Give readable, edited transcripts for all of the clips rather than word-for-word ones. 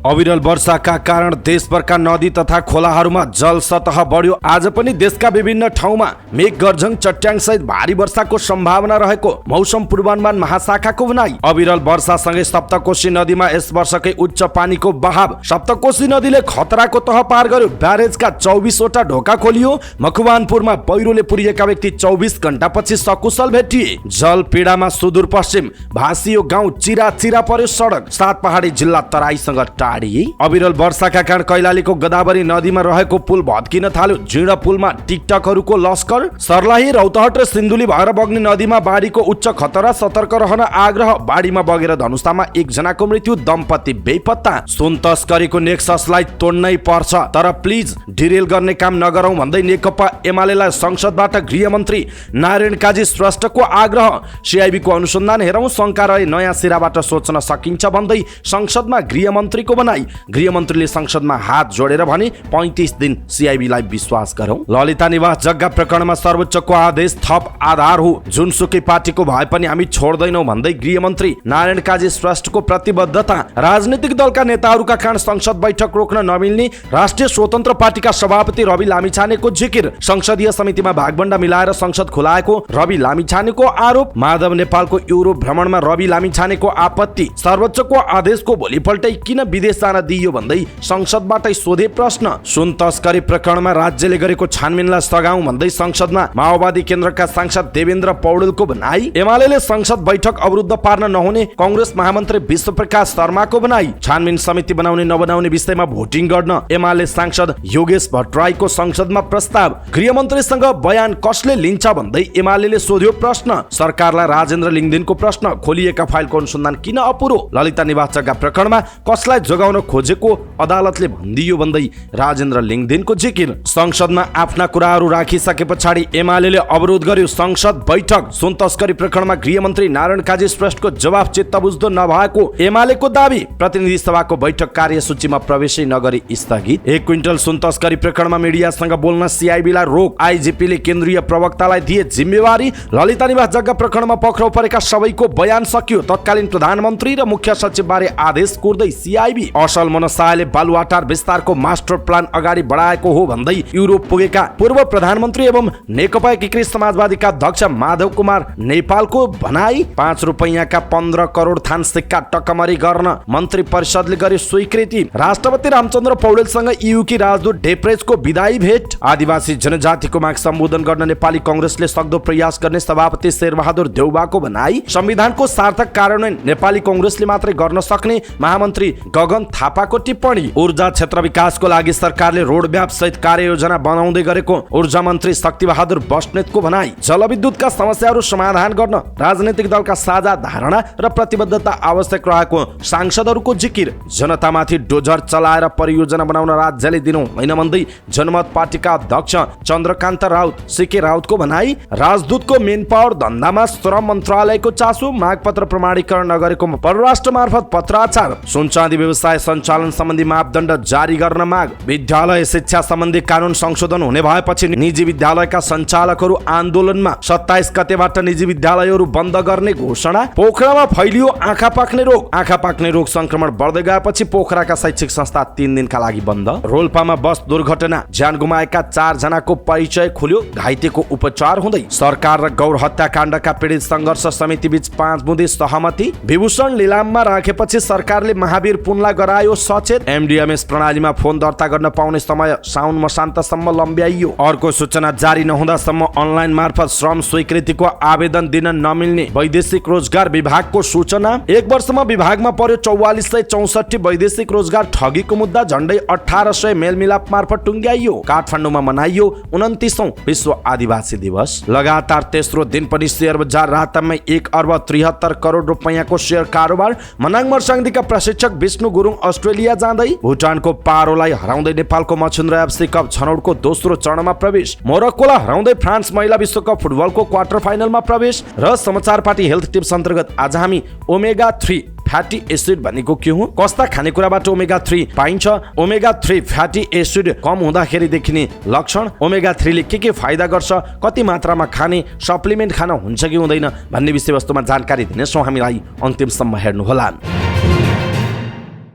अविरल वर्षाका कारण देशभरका नदी तथा खोलाहरूमा जल सतह बढ्यो। आज पनि देशका विभिन्न ठाउँमा मेघ गर्जन चट्याङ सहित भारी वर्षाको सम्भावना रहेको मौसम पूर्वानुमान महाशाखाको भनाई। अविरल वर्षासँगै सप्तकोशी नदीमा यस वर्षकै उच्च पानीको बहाव। सप्तकोशी नदीले खतराको तह पार गर्यो। ब्यारेजका 24 वटा ढोका खोलियो। मकवानपुरमा पहिरोले पुरिएका व्यक्ति 24 घण्टापछि सकुशल भेटिए। जल पीडामा सुदूरपश्चिम भासियो गाउँ चिरा पर्यो सडक। 7 पहाडी जिल्ला तराईसँग अविरल वर्षाका कारण कैलालीको गोदावरी नदीमा रहेको पुल भत्किन थाल्यो। जीर्ण पुलमा टिकटकहरूको लस्कर। सर्लाही रौतहट र सिन्धुली भएर बग्ने नदीमा बाढीको उच्च खतरा, सतर्क रहन आग्रह। बाढीमा बगेर धनुषामा 1 जनाको मृत्यु, दम्पति बेपत्ता। सुन तस्करीको नेक्ससलाई तोड्नै पर्छ तर प्लिज डिरेल गर्ने काम नगरौं भन्दै नेकपा एमालेलाई संसदबाट गृहमन्त्री नारायण काजी श्रेष्ठको आग्रह। सिआइबीको अनुसन्धान हेरौं, शंका रहे नयाँ सिराबाट सोच्न सकिन्छ भन्दै संसदमा गृहमन्त्रीको बनाई। गृहमन्त्रीले संसदमा हात जोडेर भने 35 दिन सिआइबीलाई विश्वास गरौं। ललिता निवास जग्गा प्रकरणमा सर्वोच्चको आदेश थप आधार हो। जुनसुकै पार्टीको भए पनि हामी छोड्दैनौं भन्दै गृहमन्त्री नारायण काजी श्रेष्ठको प्रतिबद्धता। राजनीतिक दलका नेताहरूका कारण संसद बैठक रोक्न नमिल्ने राष्ट्रिय स्वतन्त्र पार्टीका सभापति रवि लामिछानेको जिकिर। संसदीय समितिमा भागभण्डा मिलाएर संसद खुलाएको रवि लामिछानेको आरोप। माधव नेपालको युरोप भ्रमणमा रवि लामिछानेको आपत्ति। सर्वोच्चको आदेशको भोलिपल्टै किन विदेश जान दिइयो भन्दै संसदबाटै सोधे प्रश्न। सुन तस्करी प्रकरणमा राज्यले गरेको छानबिनलाई सघाउँ भन्दै संसदमा माओवादी केन्द्रका सांसद देवेन्द्र पौडेलको भनाई। एमालेले संसद बैठक अवरुद्ध पार्न नहुने कांग्रेस महामन्त्री विश्वप्रकाश शर्माको भनाई। छानबिन समिति बनाउने नबनाउने विषयमा भोटिङ गर्न एमाले सांसद योगेश भट्टराईको संसदमा प्रस्ताव। गृहमन्त्रीसँग बयान कसले लिन्छ भन्दै एमालेले सोध्यो प्रश्न। सरकारलाई राजेन्द्र लिङदेनको प्रश्न, खोलिएका फाइलको अनुसन्धान किन अपुरो? ललिता निवास जग्गा प्रकरणमा कसलाई जोगाउन खोजेको अदालतले भनिदियो भन्दै राजेन्द्र लिङदेनको जिकिर। संसदमा आफ्ना कुराहरू राखिसके पछाडि एमालेले अवरोध गर्यो संसद बैठक। सुन तस्करी प्रकरणमा गृहमन्त्री नारायण काजी श्रेष्ठको जवाफ चित्तबुझ्दो नभएको एमालेको दावी। प्रतिनिधि सभाको बैठक कार्यसूचीमा प्रवेशै नगरी स्थगित। 1 क्विन्टल सुन तस्करी प्रकरणमा मिडियासँग बोल्न सिआइबीलाई रोक। आइजिपीले केन्द्रीय प्रवक्तालाई दिए जिम्मेवारी। ललिता निवास जग्गा प्रकरणमा पक्राउ परेका सबैको बयान सकियो। तत्कालीन प्रधानमन्त्री र मुख्य सचिवबारे आदेश कुर्दै सिआइबी। असल मनसायले बालुवाटार विस्तारको मास्टर प्लान अगाडि बढाएको हो भन्दै युरोप पुगेका पूर्व प्रधानमन्त्री एवं नेकपा एकीकृत समाजवादीका अध्यक्ष माधव कुमार नेपालको भनाई। 5 रुपैयाँका 15 करोड थान सिक्का टक्कमरी गर्न मन्त्री परिषदले गरे स्वीकृति। राष्ट्रपति रामचन्द्र पौडेलसँग युकी राजदूत डेप्रेजको विदाई भेट। आदिवासी जनजातिको माग सम्बोधन गर्न नेपाली कांग्रेसले सक्दो प्रयास गर्ने सभापति शेरबहादुर देउबाको भनाई। संविधानको सार्थक कार्यान्वयन नेपाली कांग्रेसले मात्रै गर्न सक्ने महामन्त्री गगन थापाको टिप्पणी। ऊर्जा क्षेत्र विकासको लागि सरकारले रोडम्याप सहित कार्ययोजना बनाउँदै गरेको ऊर्जा मन्त्री शक्तिबहादुर बस्नेतको भनाई। जलविद्युतका समस्याहरू समाधान गर्न राजनीतिक दलका साझा धारणा र प्रतिबद्धता आवश्यक रहेको सांसदहरूको जिकिर। जनतामाथि डोजर चलाएर परियोजना बनाउन राज्यले दिनु होइन भन्दै जनमत पार्टीका अध्यक्ष चन्द्रकान्त राउत सीके राउतको भनाई। राजदूतको मेन पावर धन्दामा श्रम मन्त्रालयको चासो। मागपत्र प्रमाणीकरण नगरेको परराष्ट्र मार्फत पत्राचार। सुनचाँदी व्यवसाय सञ्चालन सम्बन्धी मापदण्ड जारी गर्न माग। विद्यालय शिक्षा सम्बन्धी कानून संशोधन हुने भएपछि निजी विद्यालयका सञ्चालकहरू आन्दोलनमा। 27 गतेबाट निजी विद्यालयहरू बन्द गर्ने घोषणा। पोखरामा फैलियो आँखा पाक्ने रोग। आँखा पाक्ने रोग संक्रमण बढ्दै गएपछि पोखराका शैक्षिक संस्था 3 दिनका लागि बन्द। रोल्पामा बस दुर्घटना, ज्यान गुमाएका 4 जनाको परिचय खुल्यो। घाइतेको उपचार हुँदै। सरकार र गौर हत्याकाण्डका पीडित सङ्घर्ष समिति बीच 5 बुँदे सहमति। विभूषण लिलाममा राखेपछि सरकारले महावीर पुनलाई गरायो सचेत। एमडीएमएस प्रणालीमा फोन दर्ता गर्न पाउने समय साउन मसान्तसम्म लम्ब्याइयो। अर्को सूचना जारी नहुँदासम्म अनलाइन मार्फत श्रम स्वीकृतिको आवेदन दिन नमिल्ने वैदेशिक रोजगार विभागको सूचना। 1 वर्षमा विभागमा पर्यो 4464 वैदेशिक रोजगार ठगीको मुद्दा। झण्डै 1800 मेलमिलाप मार्फत टुङ्ग्याइयो। काठमाडौँमा मनाइयो 29औं विश्व आदिवासी दिवस। लगातार तेस्रो दिन पनि शेयर बजार रातामै 1 अर्ब 73 करोड रुपैयाँको शेयर कारोबार। मनाङ मर्साङदीका प्रशिक्षक विष्णु गुरुङ अस्ट्रेलिया जाँदै। भुटानको पारोलाई हराउँदै नेपालको मछुन्द्र एफसी कप छनौटको दोस्रो चरणमा प्रवेश। मोरक्कोलाई हराउँदै फ्रान्स महिला विश्वकप फुटबलको क्वार्टर फाइनलमा प्रवेश। र समाचार पार्टी हेल्थ टिप्स अन्तर्गत आज हामी ओमेगा 3 फ्याटी एसिड भनेको के हो, कस्ता खानेकुराबाट ओमेगा 3 पाइन्छ, ओमेगा 3 फ्याटी एसिड कम हुँदाखेरि देखिने लक्षण, ओमेगा 3 ले के फाइदा गर्छ, कति मात्रामा खाने, सप्लिमेन्ट खान हुन्छ कि हुँदैन भन्ने विषयवस्तुमा जानकारी दिनेछौँ। हामीलाई अन्तिमसम्म हेर्नुहोला।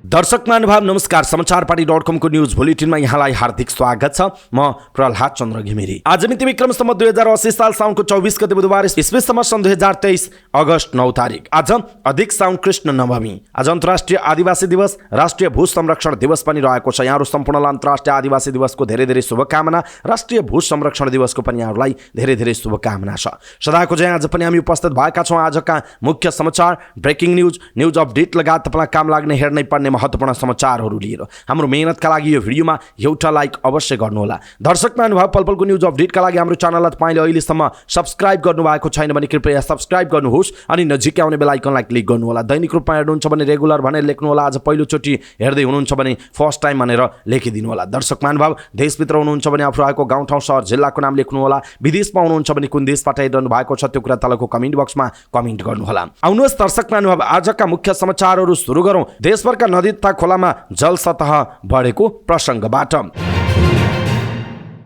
दर्शक महानुभाव नमस्कार। समाचारपाटी.com को न्यूज बुलेटिनमा यहाँलाई हार्दिक स्वागत छ। म प्रहलाद चन्द्र घिमिरे। आज मिति विक्रमसम्म 2080 साल साउनको 24 गते बुधबार ईस्वीसम्म सन् 2023 अगस्त 9 तारिक। आज अधिक साउन कृष्ण नवमी। आज अन्तर्राष्ट्रिय आदिवासी दिवस, राष्ट्रिय भू संरक्षण दिवस पनि रहेको छ। यहाँहरू सम्पूर्णलाई अन्तर्राष्ट्रिय आदिवासी दिवसको धेरै धेरै शुभकामना। राष्ट्रिय भू संरक्षण दिवसको पनि यहाँहरूलाई धेरै धेरै शुभकामना छ। सदाको चाहिँ आज पनि हामी उपस्थित भएका छौँ। आजका मुख्य समाचार, ब्रेकिङ न्यूज अपडेट लगायत तपाईँलाई काम लाग्ने हेर्नै पर्ने महत्त्वपूर्ण समाचारहरू लिएर हाम्रो मेहनतका लागि यो भिडियोमा एउटा लाइक अवश्य गर्नुहोला। दर्शक महानुभाव, पलपलको न्यूज अपडेटका लागि हाम्रो च्यानललाई तपाईँले अहिलेसम्म सब्स्क्राइब गर्नुभएको छैन भने कृपया सब्स्क्राइब गर्नुहोस् अनि नजिकै आउने बेल आइकनलाई क्लिक गर्नुहोला। दैनिक रूपमा हेर्नुहुन्छ भने रेगुलर भनेर लेख्नुहोला। आज पहिलोचोटि हेर्दै हुनुहुन्छ भने फर्स्ट टाइम भनेर लेखिदिनु होला। दर्शक महानुभाव, देशभित्र हुनुहुन्छ भने आफू रहेको गाउँठाउँ सहर जिल्लाको नाम लेख्नुहोला। विदेशमा हुनुहुन्छ भने कुन देशबाट हेरिरहनु भएको छ त्यो कुरा तलको कमेन्ट बक्समा कमेन्ट गर्नुहोला। आउनुहोस् दर्शक महानुभाव, आजका मुख्य समाचारहरू सुरु गरौँ। देशभरका नदी तथा खोलामा जल सतह बढेको प्रसङ्गबाट।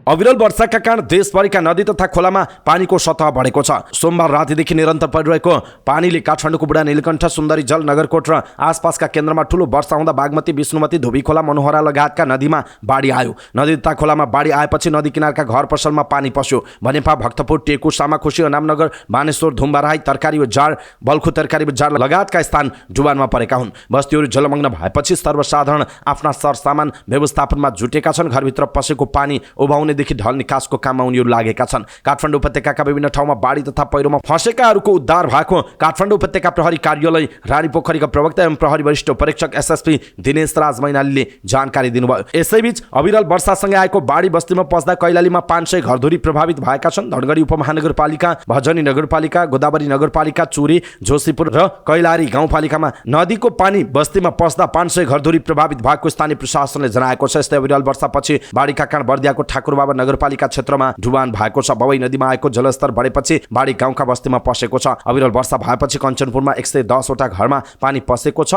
अविरल वर्षाका कारण देशभरिका नदी तथा खोलामा पानीको सतह बढेको छ। सोमबार रातिदेखि निरन्तर परिरहेको पानीले काठमाडौँको बुढा नीलकण्ठ, सुन्दरी जल, नगरकोट र आसपासका केन्द्रमा ठूलो वर्षा हुँदा बागमती, विष्णुमती, धोबी खोला, मनोहरा लगायतका नदीमा बाढी आयो। नदी तथा खोलामा बाढी आएपछि नदी किनारका घर पसलमा पानी पस्यो। भनेपा, भक्तपुर, टेकु, सामाखुसी, अनामनगर, बानेश्वर, धुम्बाराई, तरकारी बजार, बल्खु तरकारी बजार लगायतका स्थान डुबानमा परेका हुन्। बस्तीहरू जलमग्न भएपछि सर्वसाधारण आफ्ना सरसामान व्यवस्थापनमा जुटेका छन्। घरभित्र पसेको पानी उभाउने देखि ढल निकासको काममा उनीहरू लागेका छन्। काठमाडौँ उपत्यकाका विभिन्न ठाउँमा बाढी तथा पहिरोमा फँसेकाहरूको उद्धार भएको काठमाडौँ उपत्यका प्रहरी कार्यालय रानीपोखरीका प्रवक्ता एवं प्रहरी वरिष्ठ परीक्षक एसएसपी दिनेश राज मैनालीले जानकारी दिनुभयो। यसैबीच अविरल वर्षासँगै आएको बाढी बस्तीमा पस्दा कैलालीमा 500 घरधुरी प्रभावित भएका छन्। धनगढी उपमहानगरपालिका, भजनी नगरपालिका, गोदावरी नगरपालिका, चुरे, जोशीपुर र कैलाली गाउँपालिकामा नदीको पानी बस्तीमा पस्दा 500 घरधुरी प्रभावित भएको स्थानीय प्रशासनले जनाएको छ। यस्तै अविरल वर्षापछि बाढीका कारण बर्दियाको ठाकुरबाबा नगरपालिका क्षेत्रमा डुबान भएको छ। बवै नदीमा आएको जलस्तर बढेपछि बाढी गाउँका बस्तीमा पसेको छ। अविरल वर्षा भएपछि कञ्चनपुरमा 110 वटा घरमा पानी पसेको छ।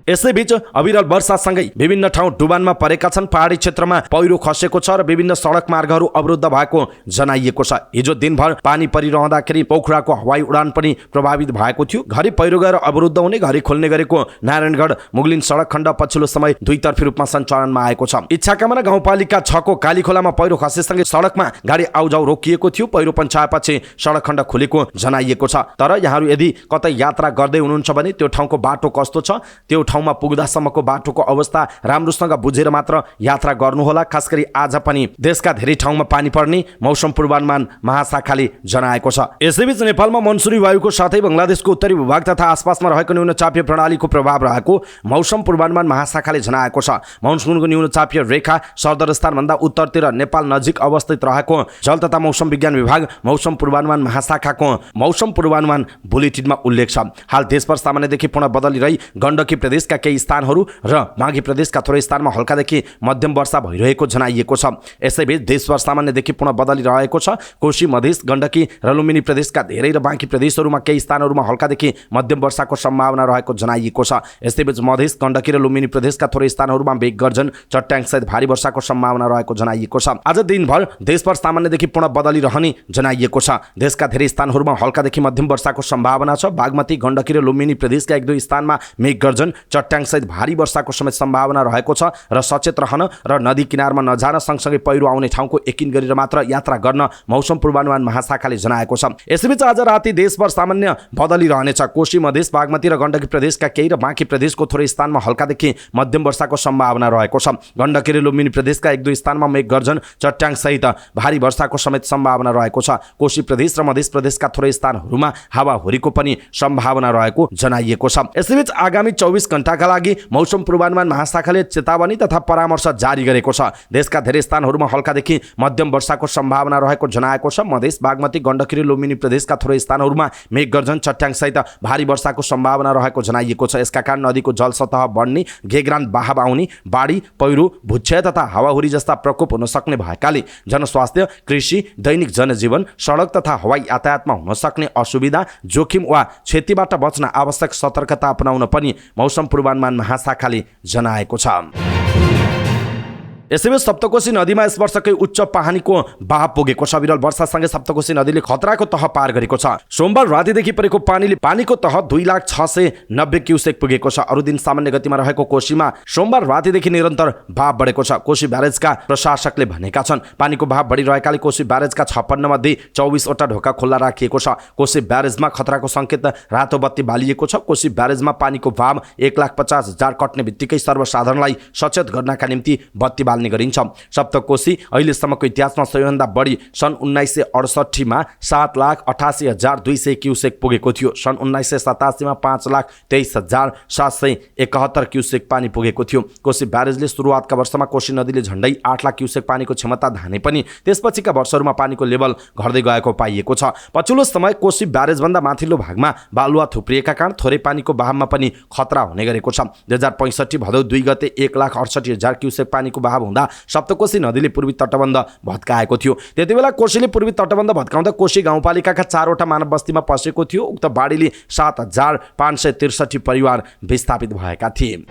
यसैबीच अविरल वर्षासँगै विभिन्न ठाउँ डुबानमा परेका छन्। पहाडी क्षेत्रमा पहिरो खसेको छ र विभिन्न सडक मार्गहरू अवरुद्ध भएको जनाइएको छ। हिजो दिनभर पानी परिरहँदाखेरि पोखराको हवाई उडान पनि प्रभावित भएको थियो। घरि पहिरो गएर अवरुद्ध हुने, घरि खोल्ने गरेको नारायणगढ मुगलिन सडक खण्ड पछिल्लो समय दुईतर्फी रूपमा सञ्चालनमा आएको छ। इच्छाकामना गाउँपालिका 6 को कालीखोलामा पहिरो खसेसँगै सडकमा गाडी आउजाउ रोकिएको थियो। पहिरो पञ्चाएपछि सडक खण्ड खुलेको जनाइएको छ। तर यहाँहरू यदि कतै यात्रा गर्दै हुनुहुन्छ भने त्यो ठाउँको बाटो कस्तो छ, त्यो ठाउँमा पुग्दासम्मको बाटोको अवस्था राम्रोसँग बुझेर मात्र यात्रा गर्नुहोला। खास गरी आज पनि देशका धेरै ठाउँमा पानी पर्ने मौसम पूर्वानुमान महाशाखाले जनाएको छ। यसैबीच नेपालमा मनसुनी वायुको साथै बङ्गलादेशको उत्तरी भूभाग तथा आसपासमा रहेको न्यूनचापीय प्रणालीको प्रभाव रहेको मौसम पूर्वानुमान महाशाखाले जनाएको छ। मनसुनको न्यूनचापीय रेखा सरदरस्थानभन्दा उत्तरतिर नेपाल नजिक अवस्थित रहेको जल तथा मौसम विज्ञान विभाग मौसम पूर्वानुमान महाशाखाको मौसम पूर्वानुमान बुलेटिनमा उल्लेख छ। हाल देशभर सामान्यदेखि पूर्ण बदली रही गण्डकी प्रदेशका केही स्थानहरू र माघी प्रदेशका थोरै स्थानमा हल्कादेखि मध्यम वर्षा भइरहेको जनाइएको छ। यसैबीच देशभर सामान्यदेखि पूर्ण बदली रहेको छ। कोशी, मधेस, गण्डकी र लुम्बिनी प्रदेशका धेरै र बाँकी प्रदेशहरूमा केही स्थानहरूमा हल्कादेखि मध्यम वर्षाको सम्भावना रहेको जनाइएको छ। यसैबीच मधेस, गण्डकी र लुम्बिनी प्रदेशका थोरै स्थानहरूमा मेघ गर्जन, चट्याङसहित भारी वर्षाको सम्भावना रहेको जनाइएको छ। आज दिनभर देशभर सामान्यदेखि पूर्ण बदली रहने जनाइएको छ। देशका धेरै स्थानहरूमा हल्कादेखि मध्यम वर्षाको सम्भावना छ। बागमती, गण्डकी र लुम्बिनी प्रदेशका 1-2 स्थानमा मेघ गर्जन, चट्याङसहित भारी वर्षाको समेत सम्भावना रहेको छ र सचेत रहन र नदी किनारमा नजान, सँगसँगै पहिरो आउने ठाउँको यकिन गरेर मात्र यात्रा गर्न मौसम पूर्वानुमान महाशाखाले जनाएको छ। यसैबीच आज राति देशभर सामान्य बदली रहनेछ। कोशी, मधेस, बागमती र गण्डकी प्रदेशका केही र बाँकी प्रदेशको थोरै स्थानमा हल्कादेखि मध्यम वर्षाको सम्भावना रहेको छ। गण्डकी र लुम्बिनी प्रदेशका 1-2 स्थानमा मेघ गर्जन, चट्याङसहित भारी वर्षाको समेत सम्भावना रहेको छ। कोशी प्रदेश र मधेस प्रदेशका थोरै स्थानहरूमा हावाहुरीको पनि सम्भावना रहेको जनाइएको छ। यसैबीच आगामी 24 घण्टाका लागि मौसम पूर्वानुमान महाशाखाले चेतावनी तथा परामर्श जारी गरेको छ। देशका धेरै स्थानहरूमा हल्कादेखि मध्यम वर्षाको सम्भावना रहेको जनाएको छ। मधेस, बागमती, गण्डकी र लुम्बिनी प्रदेशका थोरै स्थानहरूमा मेघ गर्जन, चट्याङसहित भारी वर्षाको सम्भावना रहेको जनाइएको छ। यसका कारण नदीको जल सतह बढ्ने, गेग्रान बहाव आउने, बाढी, पहिरो, भूक्षय तथा हावाहुरी जस्ता प्रकोप हुन सक्ने भएकाले जनस्वास्थ्य, कृषि, दैनिक जनजीवन, सडक तथा हवाई यातायातमा हुन सक्ने असुविधा, जोखिम वा क्षतिबाट बच्न आवश्यक सतर्कता अपनाउन पनि मौसम पूर्वानुमान महाशाखाले जनाएको छ। यसैबीच सप्तकोशी नदीमा यस वर्षकै उच्च पानीको बहाव पुगेको छ। विरल वर्षासँगै सप्तकोशी नदीले खतराको तह पार गरेको छ। सोमबार रातिदेखि परेको पानीले पानीको तह 2,06,90 क्युसेक पुगेको छ। अरू दिन सामान्य गतिमा रहेको कोशीमा सोमबार रातिदेखि निरन्तर बहाव बढेको छ। कोशी ब्यारेजका प्रशासकले भनेका छन् पानीको बहाव बढिरहेकाले कोशी ब्यारेजका 56 मध्ये 24 वटा ढोका खुल्ला राखिएको छ। कोशी ब्यारेजमा खतराको सङ्केत रातो बत्ती बालिएको छ। कोशी ब्यारेजमा पानीको बहाव 1,50,000 कट्ने बित्तिकै सर्वसाधारणलाई सचेत गर्नका निम्ति बत्ती बाल्ने गरिन्छ। सप्तकोशी अहिलेसम्मको इतिहासमा सबैभन्दा बढी सन् 1968 मा 7,88,200 क्युसेक पुगेको थियो। सन् 1987 मा 5,23,771 क्युसेक पानी पुगेको थियो। कोशी ब्यारेजले सुरुवातका वर्षमा कोशी नदीले झण्डै 8 लाख क्युसेक पानीको क्षमता धाने पनि त्यसपछिका वर्षहरूमा पानीको लेभल घट्दै गएको पाइएको छ। पछिल्लो समय कोशी ब्यारेजभन्दा माथिल्लो भागमा बालुवा थुप्रिएका कारण थोरै पानीको बहावमा पनि खतरा हुने गरेको छ। 2065 भदौ 2 गते 1,68,000 क्युसेक पानीको बहाव हुँदा सप्तकोशी नदीले पूर्वी तटबन्ध भत्काएको थियो। त्यतिबेला कोशीले पूर्वी तटबन्ध भत्काउँदा कोशी गाउँपालिकाका 4 वटा मानव बस्तीमा पसेको थियो। उक्त बाढीले 7,563 परिवार विस्थापित भएका थिए।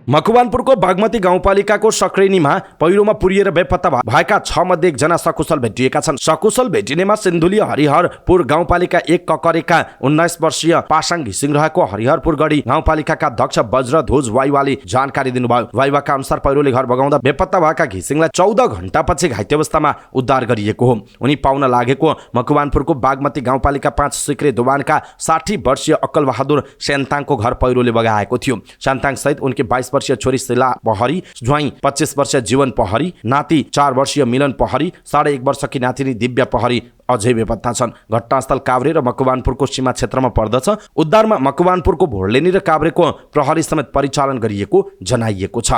मकवानपुरको बागमती गाउँपालिकाको सक्रेनीमा पहिरोमा पुरिएर बेपत्ता भएका 6 मध्ये 1 जना सकुशल भेटिएका छन्। सकुशल भेटिनेमा सिन्धुली हरिहरपुर गाउँपालिका 1 ककरेका 19 वर्षीय पासाङ घिसिङ रहेको हरिहरपुर गढी गाउँपालिकाका अध्यक्ष वज्रध्वज वाइवाले जानकारी दिनुभयो। वाइवाका अनुसार पहिरोले घर बगाउँदा बेपत्ता भएका घिसिङलाई 14 घण्टापछि घाइते अवस्थामा उद्धार गरिएको हो। उनी पाउन लागेको मकवानपुरको बागमती गाउँपालिका 5 सिक्रे दोबानका 60 वर्षीय अक्कल बहादुर सेन्ताङको घर पहिरोले बगाएको थियो। सेन्ताङ सहित उनकी 22 वर्षीय छोरी शिला पहरी, ज्वाइँ 25 वर्षीय जीवन पहरी, नाति 4 वर्षीय मिलन पहरी, 1.5 वर्षकी नातिनी दिव्या पहरी अझै बेपत्ता छन्। घटनास्थल काभ्रे र मकवानपुरको सीमा क्षेत्रमा पर्दछ। उद्धारमा मकवानपुरको भोर्लेनी र काभ्रेको प्रहरी समेत परिचालन गरिएको जनाइएको छ।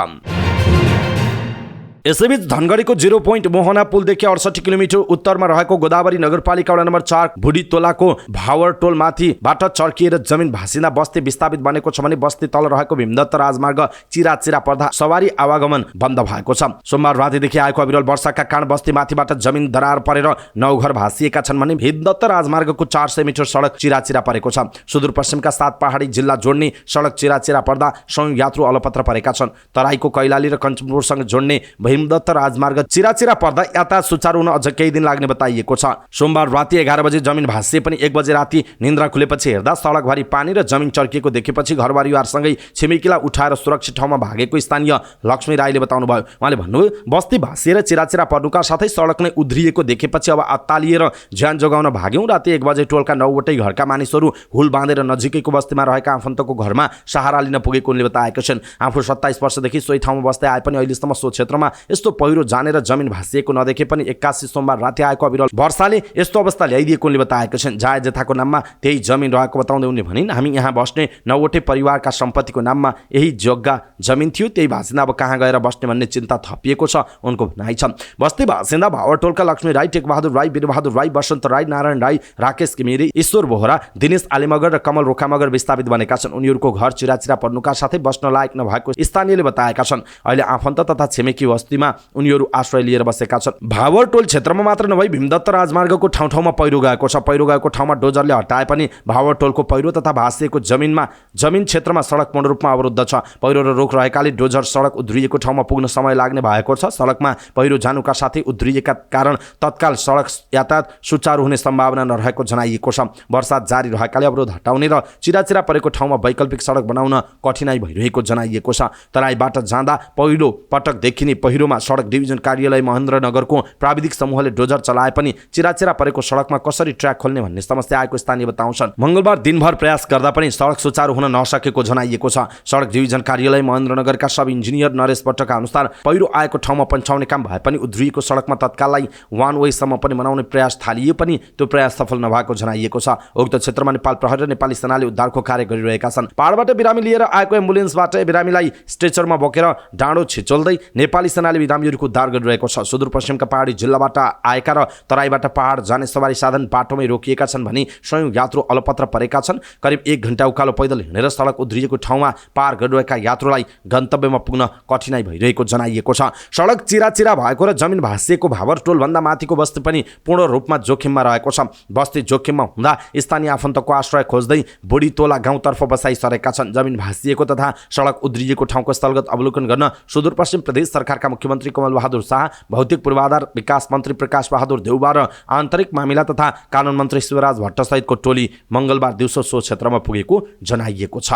यसैबीच धनगढीको 0 पोइन्ट मोहना पुलदेखि 68 किलोमिटर उत्तरमा रहेको गोदावरी नगरपालिका वडा नम्बर 4 भुडी तोलाको भावर टोल माथिबाट चर्किएर जमिन भासिँदा बस्ती विस्थापित बनेको छ भने बस्ती तल रहेको भीमदत्त राजमार्ग चिराचिरा पर्दा सवारी आवागमन बन्द भएको छ। सोमबार रातिदेखि आएको अविरल वर्षाका कारण बस्ती माथिबाट जमिन दरार परेर 9 घर भासिएका छन् भने भीमदत्त राजमार्गको 400 मिटर सडक चिराचिरा परेको छ। सुदूरपश्चिमका 7 पहाडी जिल्ला जोड्ने सडक चिराचिरा पर्दा 100 यात्रु अलपत्र परेका छन्। तराईको कैलाली र कञ्चनपुरसँग जोड्ने भीमदत्त राजमार्ग चिराचिरा पर्दा यातायात सुचारू हुन अझ केही दिन लाग्ने बताइएको छ। सोमबार राति 11 बजे जमिन भासिए पनि 1 बजे राति निन्द्रा खुलेपछि हेर्दा सडकभरि पानी र जमिन चर्किएको देखेपछि घरबारीवारसँगै छिमेकीलाई उठाएर सुरक्षित ठाउँमा भागेको स्थानीय लक्ष्मी राईले बताउनुभयो। उहाँले भन्नुभयो बस्ती भासिएर चिराचिरा पर्नुका साथै सडक नै उध्रिएको देखेपछि अब अत्तालिएर ज्यान जोगाउन भाग्यौं। राति 1 बजे टोलका 9 वटै घरका मानिसहरू हुल बाँधेर नजिकैको बस्तीमा रहेका आफन्तको घरमा सहारा लिन पुगेको उनले बताएका छन्। आफू 27 वर्षदेखि सोही ठाउँमा बस्दै आए पनि अहिलेसम्म सो क्षेत्रमा यस्तो पहिरो जानेर जमिन भासिएको नदेखे पनि 81 सोमबार राति आएको अविरल वर्षाले यस्तो अवस्था ल्याइदिएको उनले बताएका छन्। जाय जेठाको नाममा त्यही जमिन रहेको बताउँदै उनले भनिन्, हामी यहाँ बस्ने 9 वटै परिवारका सम्पत्तिको नाममा यही जग्गा जमिन थियो, त्यही भासिँदा अब कहाँ गएर बस्ने भन्ने चिन्ता थपिएको छ उनको भनाइ छ। बस्ती भासिँदा भावरटोलका लक्ष्मी राई, टेकबहादुर राई, वीरबहादुर राई, बसन्त राई, नारायण राई, राकेश किमिरे, ईश्वर बोहरा, दिनेश आलेमगर र कमल रोखा मगर विस्थापित बनेका छन्। उनीहरूको घर चिराचिरा पर्नुका साथै बस्न लायक नभएको स्थानीयले बताएका छन्। अहिले आफन्त तथा छिमेकी बस्तीमा उनीहरू आश्रय लिएर बसेका छन्। भावरटोल क्षेत्रमा मात्र नभई भीमदत्त राजमार्गको ठाउँ ठाउँमा पहिरो गएको छ। पहिरो गएको ठाउँमा डोजरले हटाए पनि भावरटोलको पहिरो तथा भासिएको जमिन क्षेत्रमा सडक पूर्ण रूपमा अवरुद्ध छ। पहिरो र रोक रहेकाले डोजर सडक उध्रिएको ठाउँमा पुग्न समय लाग्ने भएको छ। सडकमा पहिरो जानुका साथै उध्रिएका कारण तत्काल सडक यातायात सुचारू हुने सम्भावना नरहेको जनाइएको छ। वर्षा जारी रहेकाले अवरोध हटाउने र चिराचिरा परेको ठाउँमा वैकल्पिक सडक बनाउन कठिनाई भइरहेको जनाइएको छ। तराईबाट जाँदा पहिलो पटक देखिने पहिरोमा सडक डिभिजन कार्यालय महेन्द्रनगरको प्राविधिक समूहले डोजर चलाए पनि चिराचिरा परेको सडकमा कसरी ट्र्याक खोल्ने भन्ने समस्या आएको स्थानीय बताउँछन्। मंगलबार दिनभर प्रयास गर्दा पनि सडक सुचारू हुन नसकेको जनाइएको छ। सडक डिभिजन कार्यालय महेन्द्रनगरका सब इन्जिनियर नरेश भट्टका अनुसार पहिरो आएको ठाउँमा पन्छाउने काम भए पनि उध्रिएको सडकमा तत्काललाई वान वे सम्म पनि बनाउने प्रयास थालिए पनि त्यो प्रयास सफल नभएको जनाइएको छ। उक्त क्षेत्रमा नेपाल प्रहरी र नेपाली सेनाले उद्धारको कार्य गरिरहेका छन्। पहाडबाट बिरामी लिएर आएको एम्बुलेन्सबाट बिरामीलाई स्ट्रेचरमा बोकेर डाँडो छिचोल्दै नेपाली सेना सेनाले बिरामीहरूको उद्धार गरिरहेको छ। सुदूरपश्चिमका पहाडी जिल्लाबाट आएका र तराईबाट पहाड जाने सवारी साधन बाटोमै रोकिएका छन् भनी स्वयं यात्रु अलपत्र परेका छन्। करिब 1 घण्टा उकालो पैदल हिँडेर सडक उध्रिएको ठाउँमा पार गरिरहेका यात्रुलाई गन्तव्यमा पुग्न कठिनाई भइरहेको जनाइएको छ। सडक चिराचिरा भएको र जमिन भाँसिएको भावर टोलभन्दा माथिको बस्ती पनि पूर्ण रूपमा जोखिममा रहेको छ। बस्ती जोखिममा हुँदा स्थानीय आफन्तको आश्रय खोज्दै बुढी तोला गाउँतर्फ बसाइ सरेका छन्। जमिन भाँसिएको तथा सडक उध्रिएको ठाउँको स्थलगत अवलोकन गर्न सुदूरपश्चिम प्रदेश सरकारका मुख्यमन्त्री कमल बहादुर शाह, भौतिक पूर्वाधार विकास मन्त्री प्रकाश बहादुर देउबा र आन्तरिक मामिला तथा कानुन मन्त्री शिवराज भट्ट सहितको टोली मङ्गलबार दिउँसो सो क्षेत्रमा पुगेको जनाइएको छ।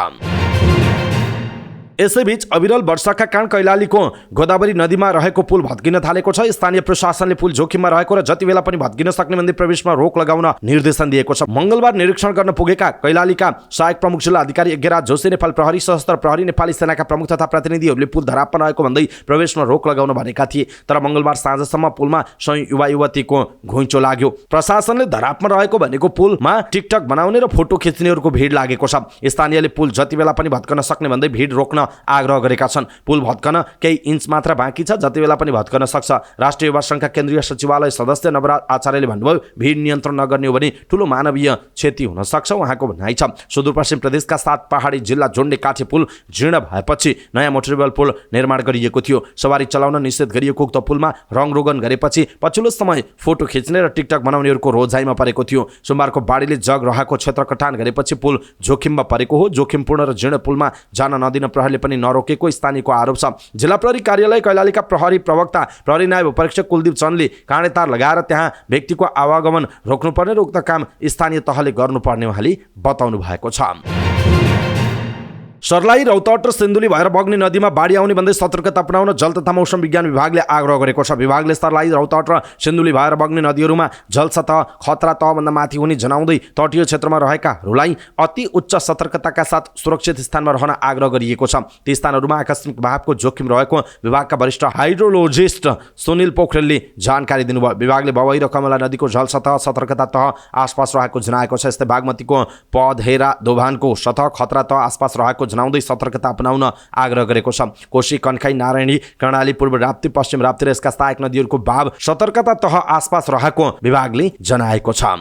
यसैबीच अविरल वर्षाका कारण कैलालीको गोदावरी नदीमा रहेको पुल भत्किन थालेको छ। स्थानीय प्रशासनले पुल जोखिममा रहेको र जति बेला पनि भत्किन सक्ने भन्दै प्रवेशमा रोक लगाउन निर्देशन दिएको छ। मङ्गलबार निरीक्षण गर्न पुगेका कैलालीका सहायक प्रमुख जिल्ला अधिकारी यज्ञराज जोशी, नेपाल प्रहरी, सशस्त्र प्रहरी, नेपाली सेनाका प्रमुख तथा प्रतिनिधिहरूले पुल धरापमा रहेको भन्दै प्रवेशमा रोक लगाउन भनेका थिए। तर मङ्गलबार साँझसम्म पुलमा 100 युवा युवतीको घुइँचो लाग्यो। प्रशासनले धरापमा रहेको भनेको पुलमा टिकटक बनाउने र फोटो खिच्नेहरूको भिड लागेको छ। स्थानीयले पुल जति बेला पनि भत्कन सक्ने भन्दै भिड रोक्न आग्रह गरेका छन्। पुल भत्कन केही इन्च मात्र बाँकी छ, जति बेला पनि भत्कन सक्छ। राष्ट्रिय युवा संघका केन्द्रीय सचिवालय सदस्य नवराज आचार्यले भन्नुभयो, भिड नियन्त्रण नगर्ने हो भने ठूलो मानवीय क्षति हुन सक्छ उहाँको भनाइ छ। सुदूरपश्चिम प्रदेशका 7 पहाडी जिल्ला जोड्ने काठे पुल जीर्ण भएपछि नयाँ मोटरवेल पुल निर्माण गरिएको थियो। सवारी चलाउन निषेध गरिएको उक्त पुलमा रङरोगन गरेपछि पछिल्लो समय फोटो खिच्ने र टिकटक बनाउनेहरूको रोजाइमा परेको थियो। सोमबारको बाढीले जग रहेको क्षेत्र कटान गरेपछि पुल जोखिममा परेको हो। जोखिमपूर्ण र जीर्ण पुलमा जान नदिन प्रहरीले पनि नरोकेको स्थानीयको आरोप छ। जिल्ला प्रहरी कार्यालय कैलालीका प्रहरी प्रवक्ता प्रहरी नायब उपरीक्षक कुलदीप चन्दले काँडेतार लगाएर त्यहाँ व्यक्तिको आवागमन रोक्नुपर्ने र उक्त काम स्थानीय तहले गर्नुपर्ने उहाँले बताउनु भएको छ। सर्लाही, रौतहट र सिन्धुली भएर बग्ने नदीमा बाढी आउने भन्दै सतर्कता अपनाउन जल तथा मौसम विज्ञान विभागले आग्रह गरेको छ। विभागले सर्लाही, रौतहट र सिन्धुली भएर बग्ने नदीहरूमा जल सतह खतरा तहभन्दा माथि हुने जनाउँदै तटीय क्षेत्रमा रहेकाहरूलाई अति उच्च सतर्कताका साथ सुरक्षित स्थानमा रहन आग्रह गरिएको छ। ती स्थानहरूमा आकस्मिक बहावको जोखिम रहेको विभागका वरिष्ठ हाइड्रोलोजिस्ट सुनिल पोखरेलले जानकारी दिनुभयो। विभागले बबई र कमला नदीको जल सतह सतर्कता तह आसपास रहेको जनाएको छ। यस्तै बागमतीको पधेरा दोभानको सतह खतरा तह आसपास रहेको जनाउँदै सतर्कता अपनाउन आग्रह गरेको छ। कोशी, कन्काई, नारायणी, कर्णाली, पूर्व राप्ती, पश्चिम राप्ती र यसका सहायक नदीहरूको भाव सतर्कता तह आसपास रहेको विभागले जनाएको छ।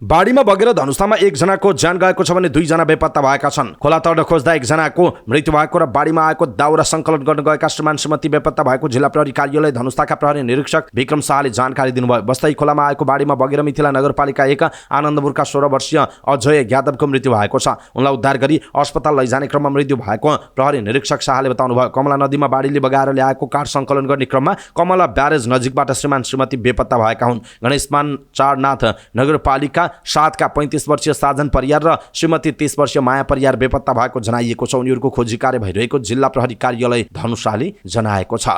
बाढीमा बगेर धनुषामा 1 जनाको ज्यान गएको छ भने 2 जना बेपत्ता भएका छन्। खोला तर्ड खोज्दा 1 जनाको मृत्यु भएको र बाढीमा आएको दाउरा सङ्कलन गर्न गएका श्रीमान श्रीमती बेपत्ता भएको जिल्ला प्रहरी कार्यालय धनुषाका प्रहरी निरीक्षक विक्रम शाहले जानकारी दिनुभयो। बस्दै खोलामा आएको बाढीमा बगेर मिथिला नगरपालिका 1 आनन्दपुरका 16 वर्षीय अजय यादवको मृत्यु भएको छ। उनलाई उद्धार गरी अस्पताल लैजाने क्रममा मृत्यु भएको प्रहरी निरीक्षक शाहले बताउनुभयो। कमला नदीमा बाढीले बगाएर ल्याएको काठ सङ्कलन गर्ने क्रममा कमला ब्यारेज नजिकबाट श्रीमान श्रीमती बेपत्ता भएका हुन्। गणेशमान चारनाथ नगरपालिका 7 का 35 वर्षीय साजन परियार र श्रीमती 30 वर्षीय माया परियार बेपत्ता भएको जनाइएको छ। उनीहरूको खोजी कार्य भइरहेको जिल्ला प्रहरी कार्यालय धनुषाले जनाएको छ।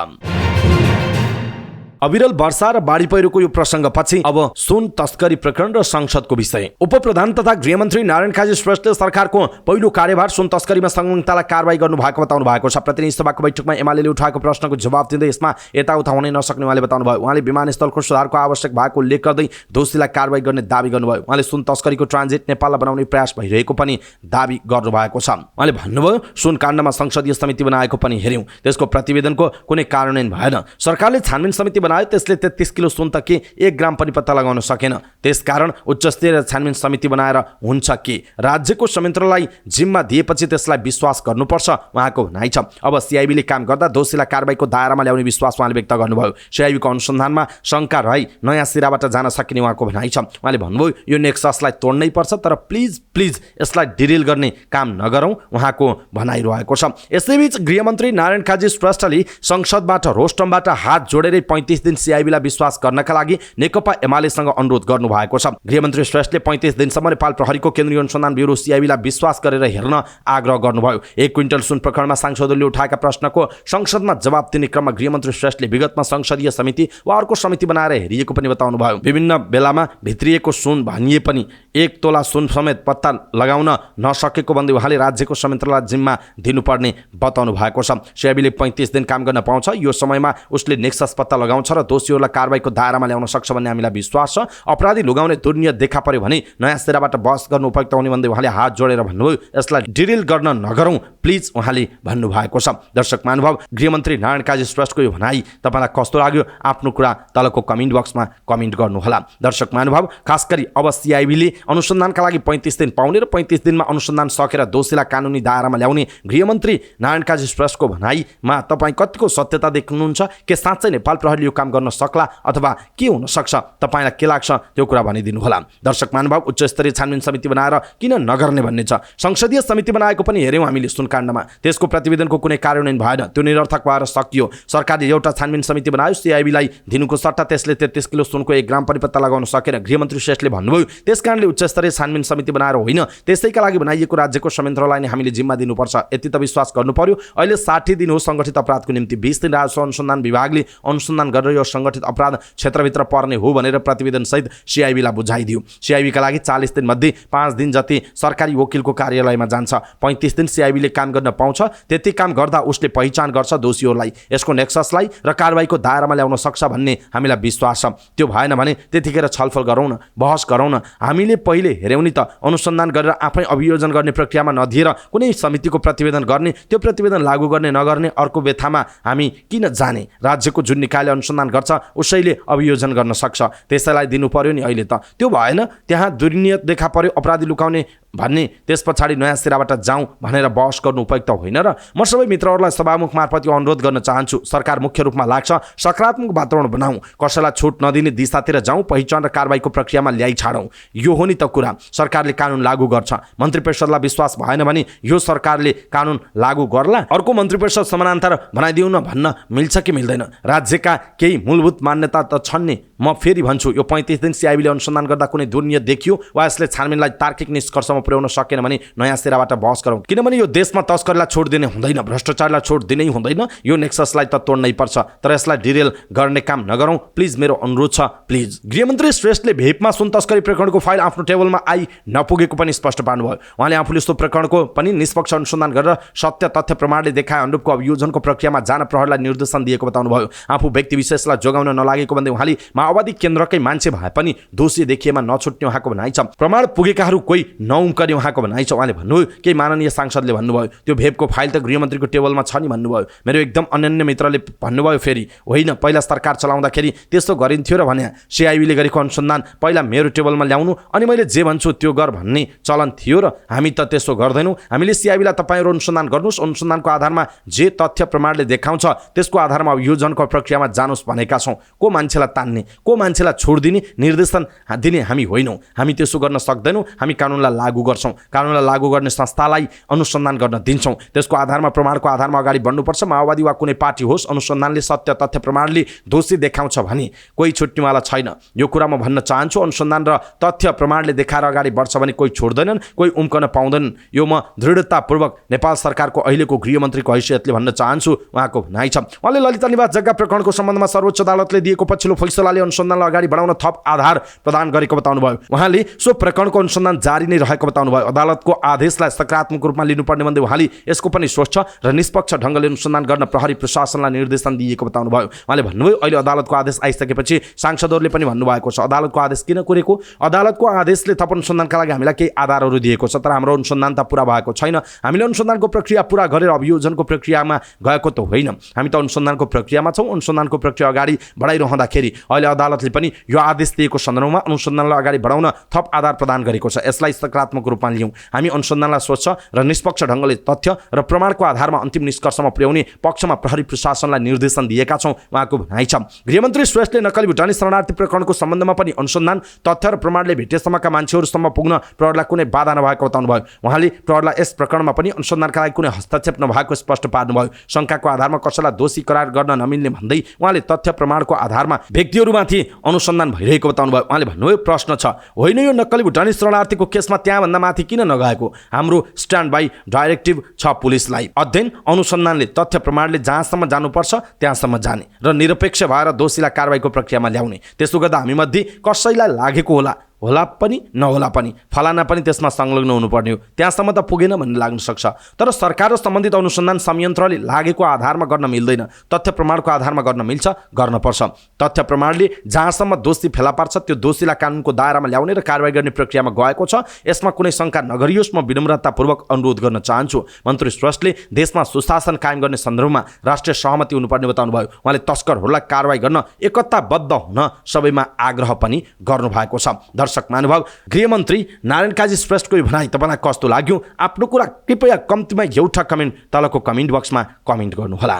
अविरल वर्षा र बाढी पहिरोको यो प्रसङ्गपछि अब सुन तस्करी प्रकरण र संसदको विषय। उपप्रधान तथा गृहमन्त्री नारायण काजी श्रेष्ठले सरकारको पहिलो कार्यभार सुन तस्करीमा संलग्नतालाई कारबाही गर्नु भएको बताउनु भएको छ। प्रतिनिधि सभाको बैठकमा एमालेले उठाएको प्रश्नको जवाब दिँदै यसमा यताउता हुनै नसक्ने उहाँले बताउनु भयो। उहाँले विमानस्थलको सुधारको आवश्यक भएको उल्लेख गर्दै दोषीलाई कारबाही गर्ने दाबी गर्नुभयो। उहाँले सुन तस्करीको ट्रान्जिट नेपाललाई बनाउने प्रयास भइरहेको पनि दाबी गर्नुभएको छ। उहाँले भन्नुभयो, सुन काण्डमा संसदीय समिति बनाएको पनि हेर्यौं, त्यसको प्रतिवेदनको कुनै कार्यान्वयन भएन। सरकारले छानबिन समिति बनायो, त्यसले 33 किलो सुन त के 1 ग्राम पनि पत्ता लगाउन सकेन। त्यसकारण उच्चस्तरीय छानबिन समिति बनाएर हुन्छ कि राज्यको संयन्त्रलाई जिम्मा दिएपछि त्यसलाई विश्वास गर्नुपर्छ उहाँको भनाइ छ। अब सिआइबीले काम गर्दा दोषीलाई कारबाहीको दायरामा ल्याउने विश्वास उहाँले व्यक्त गर्नुभयो। सिआइबीको अनुसन्धानमा शङ्का रही नयाँ सिराबाट जान सकिने उहाँको भनाइ छ। उहाँले भन्नुभयो, यो नेक्ससलाई तोड्नै पर्छ, तर प्लिज यसलाई डिरिल गर्ने काम नगरौँ उहाँको भनाइ रहेको छ। यसैबीच गृहमन्त्री नारायण काजी श्रेष्ठले संसदबाट रोस्टमबाट हात जोडेरै 35 दिन सिआइबीलाई विश्वास गर्नका लागि नेकपा एमालेसँग अनुरोध गर्नु भएको छ। गृहमन्त्री श्रेष्ठले 35 दिनसम्म नेपाल प्रहरीको केन्द्रीय अनुसन्धान ब्युरो सिआइबीलाई विश्वास गरेर हेर्न आग्रह गर्नुभयो। 1 क्विन्टल सुन प्रकरणमा सांसदहरूले उठाएका प्रश्नको संसदमा जवाब दिने क्रममा गृहमन्त्री श्रेष्ठले विगतमा संसदीय समिति वा अर्को समिति बनाएर हेरिएको पनि बताउनु भयो। विभिन्न बेलामा भित्रिएको सुन भनिए पनि 1 तोला सुन समेत पत्ता लगाउन नसकेको भन्दै उहाँले राज्यको संयन्त्रलाई जिम्मा दिनुपर्ने बताउनु भएको छ। सिआइबीले 35 दिन काम गर्न पाउँछ। यो समयमा उसले नेक्सस पत्ता लगाउँछ पाउँछ र दोषीहरूलाई कारबाहीको दायरामा ल्याउन सक्छ भन्ने हामीलाई विश्वास छ। अपराधी लुगाउने दुर्नियत देखा पर्यो भने नयाँ सिराबाट बहस गर्नु उपयुक्त हुने भन्दै उहाँले हात जोडेर भन्नुभयो, यसलाई डिरिल गर्न नगरौँ प्लिज उहाँले भन्नुभएको छ। दर्शक महानुभाव, गृहमन्त्री नारायण काजी श्रेष्ठको यो भनाइ तपाईँलाई कस्तो लाग्यो? आफ्नो कुरा तलको कमेन्ट बक्समा कमेन्ट गर्नुहोला। दर्शक महानुभाव, खास गरी अब सिआइबीले अनुसन्धानका लागि 35 दिन पाउने र 35 दिनमा अनुसन्धान सकेर दोषीलाई कानुनी दायरामा ल्याउने गृहमन्त्री नारायण काजी श्रेष्ठको भनाइमा तपाईँ कतिको सत्यता देख्नुहुन्छ? के साँच्चै नेपाल प्रहरीले यो काम गर्न सक्ला अथवा के हुन सक्छ? तपाईँलाई के लाग्छ त्यो कुरा भनिदिनु होला। दर्शक महानुभाव, उच्च स्तरीय छानबिन समिति बनाएर किन नगर्ने भन्ने छ। संसदीय समिति बनाएको पनि हेऱ्यौँ हामीले सुनकाण्डमा, त्यसको प्रतिवेदनको कुनै कार्यान्वयन भएन, त्यो निरर्थक भएर सकियो। सरकारले एउटा छानबिन समिति बनायो, सिआइबीलाई दिनुको सट्टा त्यसले 33 किलो सुनको 1 ग्राम पनि पत्ता लगाउन सकेन। गृहमन्त्री श्रेष्ठले भन्नुभयो, त्यसकारणले उच्च स्तरीय छानबिन समिति बनाएर होइन, त्यसैका लागि बनाइएको राज्यको संयन्त्रलाई नै हामीले जिम्मा दिनुपर्छ, यति त विश्वास गर्नु पर्यो। अहिले 60 दिन हो सङ्गठित अपराधको निम्ति, 20 दिन राजस्व अनुसन्धान विभागले अनुसन्धान गरेर यो सङ्गठित अपराध क्षेत्रभित्र पर्ने हो भनेर प्रतिवेदनसहित सिआइबीलाई बुझाइदियो। सिआइबीका लागि 40 दिन मध्ये 5 दिन जति सरकारी वकिलको कार्यालयमा जान्छ, 35 दिन सिआइबीले काम गर्न पाउँछ। त्यति काम गर्दा उसले पहिचान गर्छ दोषीहरूलाई, यसको नेक्ससलाई र कारबाहीको दायरामा ल्याउन सक्छ भन्ने हामीलाई विश्वास छ। त्यो भएन भने त्यतिखेर छलफल गरौँ न, बहस गरौँ न। हामीले पहिले हेऱ्यौँ नि त, अनुसन्धान गरेर आफै अभियोजन गर्ने प्रक्रियामा नदिएर कुनै समितिको प्रतिवेदन गर्ने, त्यो प्रतिवेदन लागू गर्ने नगर्ने अर्को व्यथामा हामी किन जाने? राज्यको जुन निकायले अनुसन्धान गर्छ उसैले अभियोजन गर्न सक्छ, त्यसैलाई दिनु पर्यो नि। अहिले त त्यो भएन, त्यहाँ दुर्नियत देखा पर्यो, अपराधी लुकाउने भन्ने, त्यस पछाडि नयाँ सिराबाट जाउँ भनेर बहस गर्नु उपयुक्त होइन। र म सबै मित्रहरूलाई सभामुख मार्फत यो अनुरोध गर्न चाहन्छु, सरकार मुख्य रूपमा लाग्छ, सकारात्मक वातावरण बनाऊ, कसैलाई छुट नदिने दिशातिर जाउँ, पहिचान र कारबाहीको प्रक्रियामा ल्याइ छाडौँ। यो हो नि त कुरा। सरकारले कानुन लागू गर्छ, मन्त्री परिषदलाई विश्वास भएन भने यो सरकारले कानुन लागू गर्ला, अर्को मन्त्री परिषद समानान्तर बनाइदिउँ न भन्न मिल्छ कि मिल्दैन? राज्यका केही मूलभूत मान्यता त छन् नि। म फेरि भन्छु, यो 35 दिन सिआइबीले अनुसन्धान गर्दा कुनै दुर्नियत देखियो वा यसले छानबिनलाई तार्किक निष्कर्षमा पुर्याउन सकेन भने नयाँ सिराबाट बहस गरौँ। किनभने यो देशमा तस्करलाई छोड दिने हुँदैन, भ्रष्टाचारलाई छोड दिनै हुँदैन, यो नेक्ससलाई त तोड्नै पर्छ, तर यसलाई डिरेल गर्ने काम नगरौँ प्लिज, मेरो अनुरोध छ प्लिज। गृहमन्त्री श्रेष्ठले भेपमा सुन तस्करी प्रकरणको फाइल आफ्नो टेबलमा आई नपुगेको पनि स्पष्ट पार्नुभयो। उहाँले आफूले यस्तो प्रकरणको पनि निष्पक्ष अनुसन्धान गरेर सत्य तथ्य प्रमाणले देखाए अनुरूपको अभियोजनको प्रक्रियामा जान प्रहरीलाई निर्देशन दिएको बताउनुभयो। आफू व्यक्ति विशेषलाई जोगाउन नलागेको भन्दै उहाँले माओवादी केन्द्रकै मान्छे भए पनि दोषी देखिएमा नछुट्ने उहाँको भनाइ छ। प्रमाण पुगेकाहरू कोही नउम्कने उहाँको भनाइ छ। उहाँले भन्नुभयो, केही माननीय सांसदले भन्नुभयो त्यो भेपको फाइल त गृहमन्त्रीको टेबलमा छ नि भन्नुभयो। मेरो एकदम अनन्य मित्रले भन्नुभयो फेरि, होइन पहिला सरकार चलाउँदाखेरि त्यस्तो गरिन्थ्यो र भने सिआइबीले गरेको अनुसन्धान पहिला मेरो टेबलमा ल्याउनु अनि मैले जे भन्छु त्यो गर भन्ने चलन थियो र हामी त त्यसो गर्दैनौँ। हामीले सिआइबीलाई तपाईँहरू अनुसन्धान गर्नुहोस्, अनुसन्धानको आधारमा जे तथ्य प्रमाणले देखाउँछ त्यसको आधारमा अभियोजनको प्रक्रियामा जानुहोस् भनेका छौँ। को मान्छेलाई तान्ने, को मान्छेलाई छोडिदिने निर्देशन दिने हामी होइनौँ। हामी त्यसो गर्न सक्दैनौँ। हामी कानुनलाई लागू गर्छौँ, कानुनलाई लागू गर्ने संस्थालाई अनुसन्धान गर्न दिन्छौँ, त्यसको आधारमा प्रमाणको आधारमा अगाडि बढ्नुपर्छ। माओवादी वा कुनै पार्टी होस्, अनुसन्धानले सत्य तथ्य प्रमाणले दोषी देखाउँछ भने कोही छुट्नेवाला छैन। यो कुरा म भन्न चाहन्छु, अनुसन्धान र तथ्य प्रमाणले देखाएर अगाडि बढ्छ भने कोही छोड्दैनन्, कोही उम्कन पाउँदैनन्। यो म दृढतापूर्वक नेपाल सरकारको अहिलेको गृहमन्त्रीको हैसियतले भन्न चाहन्छु। उहाँको भनाइ छ। उहाँले ललिता निवास जग्गा प्रकरणको सम्बन्धमा सर्वोच्च अदालतले दिएको पछिल्लो फैसलाले अनुसन्धानलाई अगाडि बढाउन थप आधार प्रदान गरेको बताउनुभयो। उहाँले सो प्रकरणको अनुसन्धान जारी नै रहेको बताउनुभयो। अदालतको आदेशलाई सकारात्मक रूपमा लिनुपर्ने भन्दै उहाँले यसको पनि स्वच्छ र निष्पक्ष ढङ्गले अनुसन्धान गर्न प्रहरी प्रशासनलाई निर्देशन दिएको बताउनुभयो। उहाँले भन्नुभयो, अहिले अदालतको आदेश आइसकेपछि सांसदहरूले पनि भन्नुभएको छ अदालतको आदेश किन कुरेको? अदालतको आदेशले थप अनुसन्धानका लागि हामीलाई केही आधारहरू दिएको छ, तर हाम्रो अनुसन्धान त पुरा भएको छैन। हामीले अनुसन्धानको प्रक्रिया पुरा गरेर अभियोजनको प्रक्रियामा गएको त होइन। हामी त अनुसन्धानको प्रक्रियामा छौँ। अनुसन्धानको प्रक्रिया अगाडि बढाइरहँदाखेरि अहिले अदालतले पनि यो आदेश दिएको सन्दर्भमा अनुसन्धानलाई अगाडि बढाउन थप आधार प्रदान गरेको छ। यसलाई सकारात्मक रूपमा लियौँ। हामी अनुसन्धानलाई स्वच्छ र निष्पक्ष ढङ्गले तथ्य र प्रमाणको आधारमा अन्तिम निष्कर्षमा पुर्याउने पक्षमा प्रहरी प्रशासनलाई निर्देशन दिएका छौँ, उहाँको भनाइ छ। गृहमन्त्री श्रेष्ठले नक्कली भुटानी शरणार्थी प्रकरणको सम्बन्धमा पनि अनुसन्धान तथ्य र प्रमाणले भेटेसम्मका मान्छेहरूसम्म पुग्न प्रहरीलाई कुनै बाधा नभएको बताउनुभयो। उहाँले प्रहरीलाई यस प्रकरणमा पनि अनुसन्धानका लागि कुनै हस्तक्षेप नभएको स्पष्ट पार्नुभयो। शङ्काको आधारमा कसैलाई दोषी करार गर्न नमिल्ने भन्दै उहाँले तथ्य प्रमाणको आधारमा व्यक्तिहरूमाथि अनुसन्धान भइरहेको बताउनुभयो। उहाँले भन्नुभयो, प्रश्न छ होइन यो नक्कली भुटानी शरणार्थीको केसमा त्यहाँभन्दा माथि किन नगएको? हाम्रो स्ट्यान्ड बाई डाइरेक्टिभ छ पुलिसलाई। अध्ययन अनुसन्धानले तथ्य प्रमाणले जहाँसम्म जानुपर्छ त्यहाँसम्म जाने र निरपेक्ष भएर दोषीलाई कारबाहीको प्रक्रियामा ल्याउने। त्यसो गर्दा हामीमध्ये कसैलाई लागेको होला होला पनि नहोला पनि, फलाना पनि त्यसमा संलग्न हुनुपर्ने हो, त्यहाँसम्म त पुगेन भन्ने लाग्न सक्छ। तर सरकार र सम्बन्धित अनुसन्धान संयन्त्रले लागेको आधारमा गर्न मिल्दैन, तथ्य प्रमाणको आधारमा गर्न मिल्छ, गर्नुपर्छ। तथ्य प्रमाणले जहाँसम्म दोषी फेला पार्छ त्यो दोषीलाई कानुनको दायरामा ल्याउने र कारबाही गर्ने प्रक्रियामा गएको छ, यसमा कुनै शङ्का नगरियोस्। म विनम्रतापूर्वक अनुरोध गर्न चाहन्छु। मन्त्री श्रेष्ठले देशमा सुशासन कायम गर्ने सन्दर्भमा राष्ट्रिय सहमति हुनुपर्ने बताउनुभयो। उहाँले तस्करहरूलाई कारबाही गर्न एकताबद्ध हुन सबैमा आग्रह पनि गर्नुभएको छ। दर्शक महानुभाव, गृहमन्त्री नारायण काजी श्रेष्ठको भनाइ तपाईँलाई कस्तो लाग्यो? आफ्नो कुरा कृपया कम्तीमा एउटा कमेन्ट तलको कमेन्ट बक्समा कमेन्ट गर्नुहोला।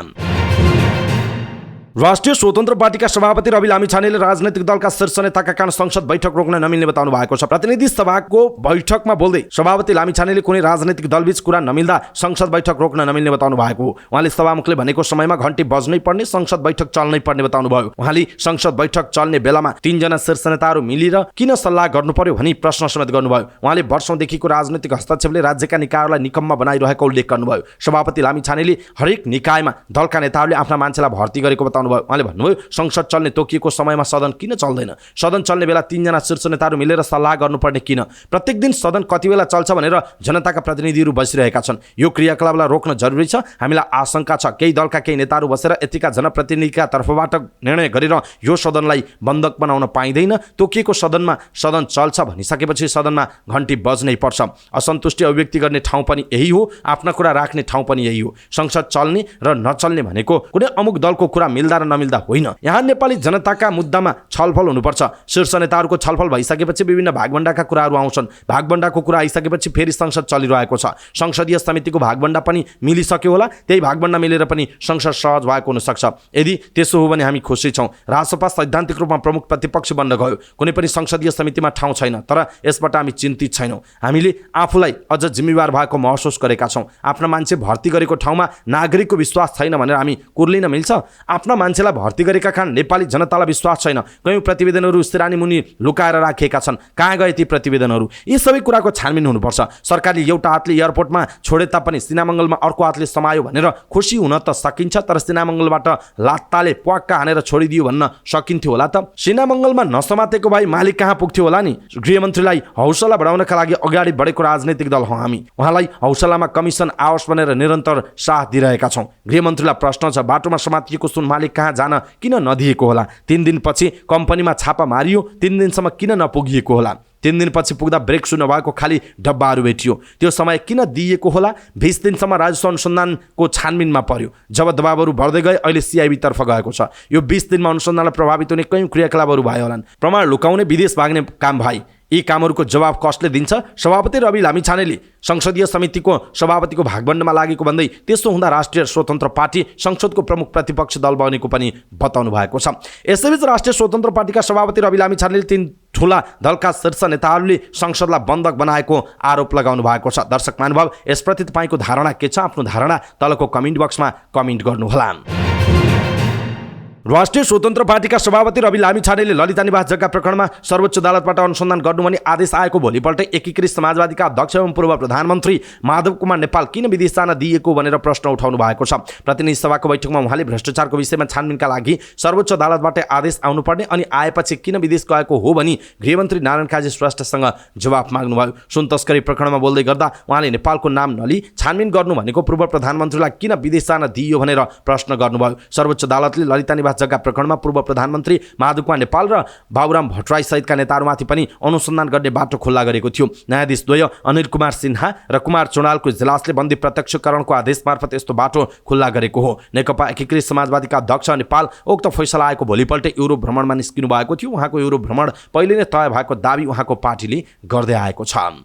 राष्ट्रिय स्वतन्त्र पार्टीका सभापति रवि लामिछानेले राजनैतिक दलका शीर्ष नेताका कारण संसद बैठक रोक्न नमिल्ने बताउनु भएको छ। प्रतिनिधि सभाको बैठकमा बोल्दै सभापति लामिछानेले कुनै राजनैतिक दलबीच कुरा नमिल्दा संसद बैठक रोक्न नमिल्ने बताउनु भएको। उहाँले सभामुखले भनेको समयमा घण्टी बज्नै पर्ने, संसद बैठक चल्नै पर्ने बताउनु भयो। उहाँले संसद बैठक चल्ने बेलामा 3 जना शीर्ष नेताहरू मिलेर किन सल्लाह गर्नु पर्यो भनी प्रश्न समेत गर्नुभयो। उहाँले वर्षौंदेखिको राजनैतिक हस्तक्षेपले राज्यका निकायहरूलाई निकम्मा बनाइरहेको उल्लेख गर्नुभयो। सभापति लामिछानेले हरेक निकायमा दलका नेताहरूले आफ्ना मान्छेलाई भर्ती गरेको बताउनु। उहाँले भन्नुभयो संसद चल्ने तोकिएको समयमा सदन किन चल्दैन? सदन चल्ने बेला 3 जना शीर्ष नेताहरू मिलेर सल्लाह गर्नुपर्ने किन? प्रत्येक दिन सदन कति बेला चल्छ भनेर जनताका प्रतिनिधिहरू बसिरहेका छन्। यो क्रियाकलापलाई रोक्न जरुरी छ। हामीलाई आशंका छ केही दलका केही नेताहरू बसेर यतिका जनप्रतिनिधिका तर्फबाट निर्णय गरेर यो सदनलाई बन्धक बनाउन पाइँदैन। तोकिएको सदनमा सदन चल्छ भनिसकेपछि सदनमा घण्टी बज्नै पर्छ। असन्तुष्टि अभिव्यक्ति गर्ने ठाउँ पनि यही हो, आफ्ना कुरा राख्ने ठाउँ पनि यही हो। संसद चल्ने र नचल्ने भनेको कुनै अमुक दलको कुरा मिल्दा र नमिल्दा होइन। यहाँ नेपाली जनताका मुद्दामा छलफल हुनुपर्छ। शीर्ष नेताहरूको छलफल भइसकेपछि विभिन्न भागभण्डाका कुराहरू आउँछन्। भागभण्डाको कुरा आइसकेपछि फेरि संसद चलिरहेको छ। संसदीय समितिको भागभण्डा पनि मिलिसक्यो होला, त्यही भागभण्डा मिलेर पनि संसद सहज भएको हुनसक्छ। यदि त्यसो हो भने हामी खुसी छौँ। राजसभा सैद्धान्तिक रूपमा प्रमुख प्रतिपक्ष बन्न गयो, कुनै पनि संसदीय समितिमा ठाउँ छैन। तर यसबाट हामी चिन्तित छैनौँ। हामीले आफूलाई अझ जिम्मेवार भएको महसुस गरेका छौँ। आफ्ना मान्छे भर्ती गरेको ठाउँमा नागरिकको विश्वास छैन भनेर हामी कुर्लिन मिल्छ? आफ्ना मान्छेलाई भर्ती गरेका कारण नेपाली जनतालाई विश्वास छैन। कयौं प्रतिवेदनहरू सिरानी मुनि लुकाएर राखिएका छन्। कहाँ गए ती प्रतिवेदनहरू? यी सबै कुराको छानबिन हुनुपर्छ। सरकारले एउटा हातले एयरपोर्टमा छोडे तापनि सिनामङ्गलमा अर्को हातले समायो भनेर खुसी हुन त सकिन्छ, तर सिनामङ्गलबाट लात्ताले प्वाक्का हानेर छोडिदियो भन्न सकिन्थ्यो होला त? सिनामङ्गलमा नसमातेको भए मालिक कहाँ पुग्थ्यो होला नि? गृहमन्त्रीलाई हौसला बढाउनका लागि अगाडि बढेको राजनैतिक दल हौँ हामी। उहाँलाई हौसलामा कमिसन आओस् भनेर निरन्तर साथ दिइरहेका छौँ। गृहमन्त्रीलाई प्रश्न छ, बाटोमा समातिएको सुन मालिक कहाँ जान किन नदिएको होला? 3 दिनपछि कम्पनीमा छापा मारियो, 3 दिनसम्म किन नपुगिएको होला? 3 दिनपछि पुग्दा ब्रेक सु नभएको खाली डब्बाहरू भेटियो, त्यो समय किन दिइएको होला? 20 दिनसम्म राजस्व अनुसन्धानको छानबिनमा पर्यो। जब दबावहरू बढ्दै गए अहिले सिआइबी तर्फ गएको छ। यो 20 दिनमा अनुसन्धानलाई प्रभावित हुने कयौं क्रियाकलापहरू भयो होलान्। प्रमाण लुकाउने, विदेश भाग्ने काम भाइ, यी कामहरूको जवाब कसले दिन्छ? सभापति रवि लामिछानेले संसदीय समितिको सभापतिको भागभण्डामा लागेको भन्दै त्यसो हुँदा राष्ट्रिय स्वतन्त्र पार्टी संसदको प्रमुख प्रतिपक्ष दल बनेको पनि बताउनु भएको छ। यसैबीच राष्ट्रिय स्वतन्त्र पार्टीका सभापति रवि लामिछानेले 3 ठूला दलका शीर्ष नेताहरूले संसदलाई बन्धक बनाएको आरोप लगाउनु भएको छ। दर्शक महानुभाव, यसप्रति तपाईँको धारणा के छ? आफ्नो धारणा तलको कमेन्ट बक्समा कमेन्ट गर्नुहोला। राष्ट्रिय स्वतन्त्र पार्टीका सभापति रवि लामिछानेले ललिता निवास जग्गा प्रकरणमा सर्वोच्च अदालतबाट अनुसन्धान गर्नु भनी आदेश आएको भोलिपल्टै एकीकृत समाजवादीका अध्यक्ष एवं पूर्व प्रधानमन्त्री माधव कुमार नेपाल किन विदेश जान दिएको भनेर प्रश्न उठाउनु भएको छ। प्रतिनिधि सभाको बैठकमा उहाँले भ्रष्टाचारको विषयमा छानबिनका लागि सर्वोच्च अदालतबाट आदेश आउनुपर्ने अनि आएपछि किन विदेश गएको हो भनी गृहमन्त्री नारायण काजी श्रेष्ठसँग जवाफ माग्नुभयो। सुन तस्करी प्रकरणमा बोल्दै गर्दा उहाँले नेपालको नाम नलिई छानबिन गर्नु भनेको पूर्व प्रधानमन्त्रीलाई किन विदेश जान दिइयो भनेर प्रश्न गर्नुभयो। सर्वोच्च अदालतले ललिता निवास जग्गा प्रकरणमा पूर्व प्रधानमन्त्री माधव कुमार नेपाल र बाबुराम भट्टराई सहितका नेताहरूमाथि पनि अनुसन्धान गर्ने बाटो खुल्ला गरेको थियो। न्यायाधीश द्वय अनिल कुमार सिन्हा र कुमार चौडालको इजलासले बन्दी प्रत्यक्षकरणको आदेश मार्फत यस्तो बाटो खुल्ला गरेको हो। नेकपा एकीकृत समाजवादीका अध्यक्ष नेपाल उक्त फैसला आएको भोलिपल्टै युरोप भ्रमणमा निस्किनु भएको थियो। उहाँको युरोप भ्रमण पहिले नै तय भएको दाबी उहाँको पार्टीले गर्दै आएको छ।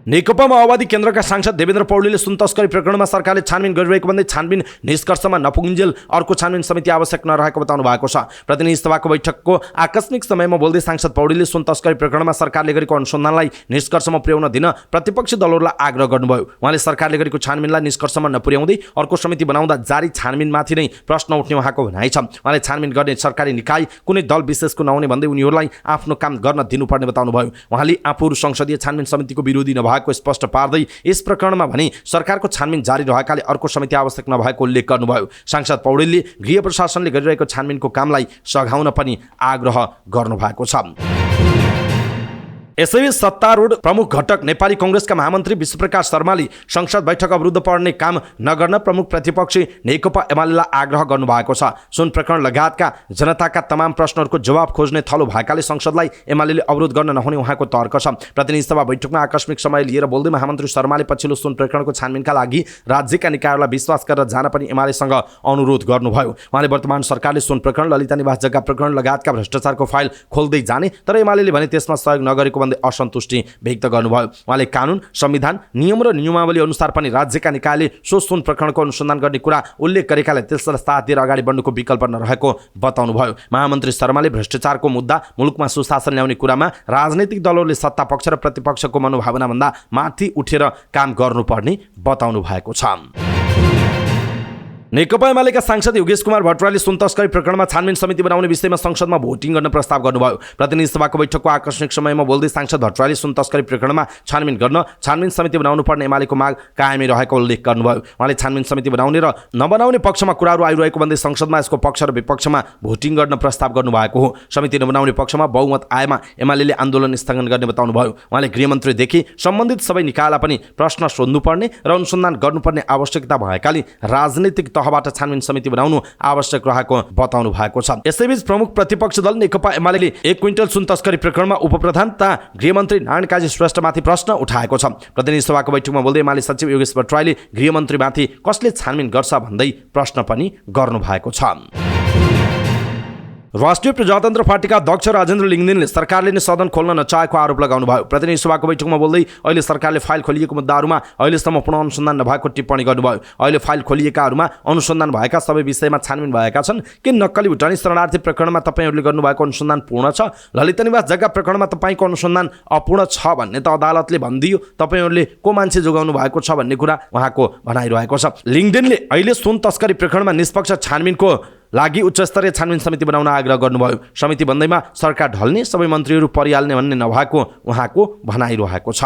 नेकपा माओवादी केन्द्रका सांसद देवेन्द्र पौडेलले सुन तस्करी प्रकरणमा सरकारले छानबिन गरिरहेको भन्दै छानबिन निष्कर्षमा नपुगिन्जेल अर्को छानबिन समिति आवश्यक नरहेको बताउनु भएको छ। प्रतिनिधि सभाको बैठकको आकस्मिक समयमा बोल्दै सांसद पौडेलले सुन तस्करी प्रकरणमा सरकारले गरेको अनुसन्धानलाई निष्कर्षमा पुर्याउन दिन प्रतिपक्षी दलहरूलाई आग्रह गर्नुभयो। उहाँले सरकारले गरेको छानबिनलाई निष्कर्षमा नपुर्याउँदै अर्को समिति बनाउँदा जारी छानबिनमाथि नै प्रश्न उठ्ने उहाँको भनाइ छ। उहाँले छानबिन गर्ने सरकारी निकाय कुनै दल विशेषको नहुने भन्दै उनीहरूलाई आफ्नो काम गर्न दिनुपर्ने बताउनुभयो। उहाँले आफूहरू संसदीय छानबिन समितिको विरोधी नभए भएको स्पष्ट पार्दै यस प्रकरणमा भने सरकारको छानबिन जारी रहेकाले अर्को समिति आवश्यक नभएको उल्लेख गर्नुभयो। सांसद पौडेलले गृह प्रशासनले गरिरहेको छानबिनको कामलाई सघाउन पनि आग्रह गर्नुभएको छ। यसैबीच सत्तारूढ प्रमुख घटक नेपाली कांग्रेसका महामन्त्री विश्वप्रकाश शर्माले संसद बैठक अवरुद्ध पर्ने काम नगर्न प्रमुख प्रतिपक्षी नेकपा एमालेलाई आग्रह गर्नुभएको छ। सुन प्रकरण लगायतका जनताका तमाम प्रश्नहरूको जवाब खोज्ने थलो भएकाले संसदलाई एमालेले अवरुद्ध गर्न नहुने उहाँको तर्क छ। प्रतिनिधि सभा बैठकमा आकस्मिक समय लिएर बोल्दै महामन्त्री शर्माले पछिल्लो सुन प्रकरणको छानबिनका लागि राज्यका निकायहरूलाई विश्वास गरेर जान पनि एमालेसँग अनुरोध गर्नुभयो। उहाँले वर्तमान सरकारले सुन प्रकरण, ललिता निवास जग्गा प्रकरण लगायतका भ्रष्टाचारको फाइल खोल्दै जाने तर एमालेले भने त्यसमा सहयोग नगरेको असन्तुष्टि व्यक्त गर्नुभयो। उहाँले कानुन, संविधान, नियम र नियमावली अनुसार पनि राज्यका निकायले सो सुन प्रकरणको अनुसन्धान गर्ने कुरा उल्लेख गरेकाले त्यसलाई साथ दिएर अगाडि बढ्नुको विकल्प नरहेको बताउनुभयो। महामन्त्री शर्माले भ्रष्टाचारको मुद्दा, मुलुकमा सुशासन ल्याउने कुरामा राजनैतिक दलहरूले सत्ता पक्ष र प्रतिपक्षको मनोभावनाभन्दा माथि उठेर काम गर्नुपर्ने बताउनु भएको छ। नेकपा एमालेका सांसद योगेश कुमार भट्टराईले सुन तस्करी प्रकरणमा छानबिन समिति बनाउने विषयमा संसदमा भोटिङ गर्न प्रस्ताव गर्नुभयो। प्रतिनिधि सभाको बैठकको आकस्मिक समयमा बोल्दै सांसद भट्टराईले सुन तस्करी प्रकरणमा छानबिन गर्न छानबिन समिति बनाउनु पर्ने एमालेको माग कायमै रहेको उल्लेख गर्नुभयो। उहाँले छानबिन समिति बनाउने र नबनाउने पक्षमा कुराहरू आइरहेको भन्दै संसदमा यसको पक्ष र विपक्षमा भोटिङ गर्न प्रस्ताव गर्नुभएको हो। समिति नबनाउने पक्षमा बहुमत आएमा एमालेले आन्दोलन स्थगन गर्ने बताउनुभयो। उहाँले गृहमन्त्रीदेखि सम्बन्धित सबै निकायलाई पनि प्रश्न सोध्नुपर्ने र अनुसन्धान गर्नुपर्ने आवश्यकता भएकाले राजनीतिक तहबाट छानबिन समिति बनाउनु आवश्यक रहेको बताउनु भएको छ। यसैबीच प्रमुख प्रतिपक्ष दल नेकपा एमालेले 1 क्विन्टल सुन तस्करी प्रकरणमा उपप्रधान तथा गृहमन्त्री नारायण काजी श्रेष्ठमाथि प्रश्न उठाएको छ। प्रतिनिधि सभाको बैठकमा बोल्दै एमाले सचिव योगेश भट्टराईले गृहमन्त्रीमाथि कसले छानबिन गर्छ भन्दै प्रश्न पनि गर्नु भएको छ। राष्ट्रिय प्रजातन्त्र पार्टीका अध्यक्ष राजेन्द्र लिङ्गदेनले सरकारले नै सदन खोल्न नचाहेको आरोप लगाउनुभयो। प्रतिनिधि सभाको बैठकमा बोल्दै अहिले सरकारले फाइल खोलिएको मुद्दाहरूमा अहिलेसम्म पुनः अनुसन्धान नभएको टिप्पणी गर्नुभयो। अहिले फाइल खोलिएकाहरूमा अनुसन्धान भएका सबै विषयमा छानबिन भएका छन् कि नक्कली भुटानी शरणार्थी प्रकरणमा तपाईँहरूले गर्नुभएको अनुसन्धान पूर्ण छ, ललिता निवास जग्गा प्रकरणमा तपाईँको अनुसन्धान अपूर्ण छ भन्ने त अदालतले भनिदियो, तपाईँहरूले को मान्छे जोगाउनु भएको छ भन्ने कुरा उहाँको भनाइरहेको छ। लिङ्गदेनले अहिले सुन तस्करी प्रकरणमा निष्पक्ष छानबिनको लागि उच्चस्तरीय छानबिन समिति बनाउन आग्रह गर्नुभयो। समिति बन्दैमा सरकार ढल्ने, सबै मन्त्रीहरू परिहाल्ने भन्ने नभएको उहाँको भनाइरहेको छ।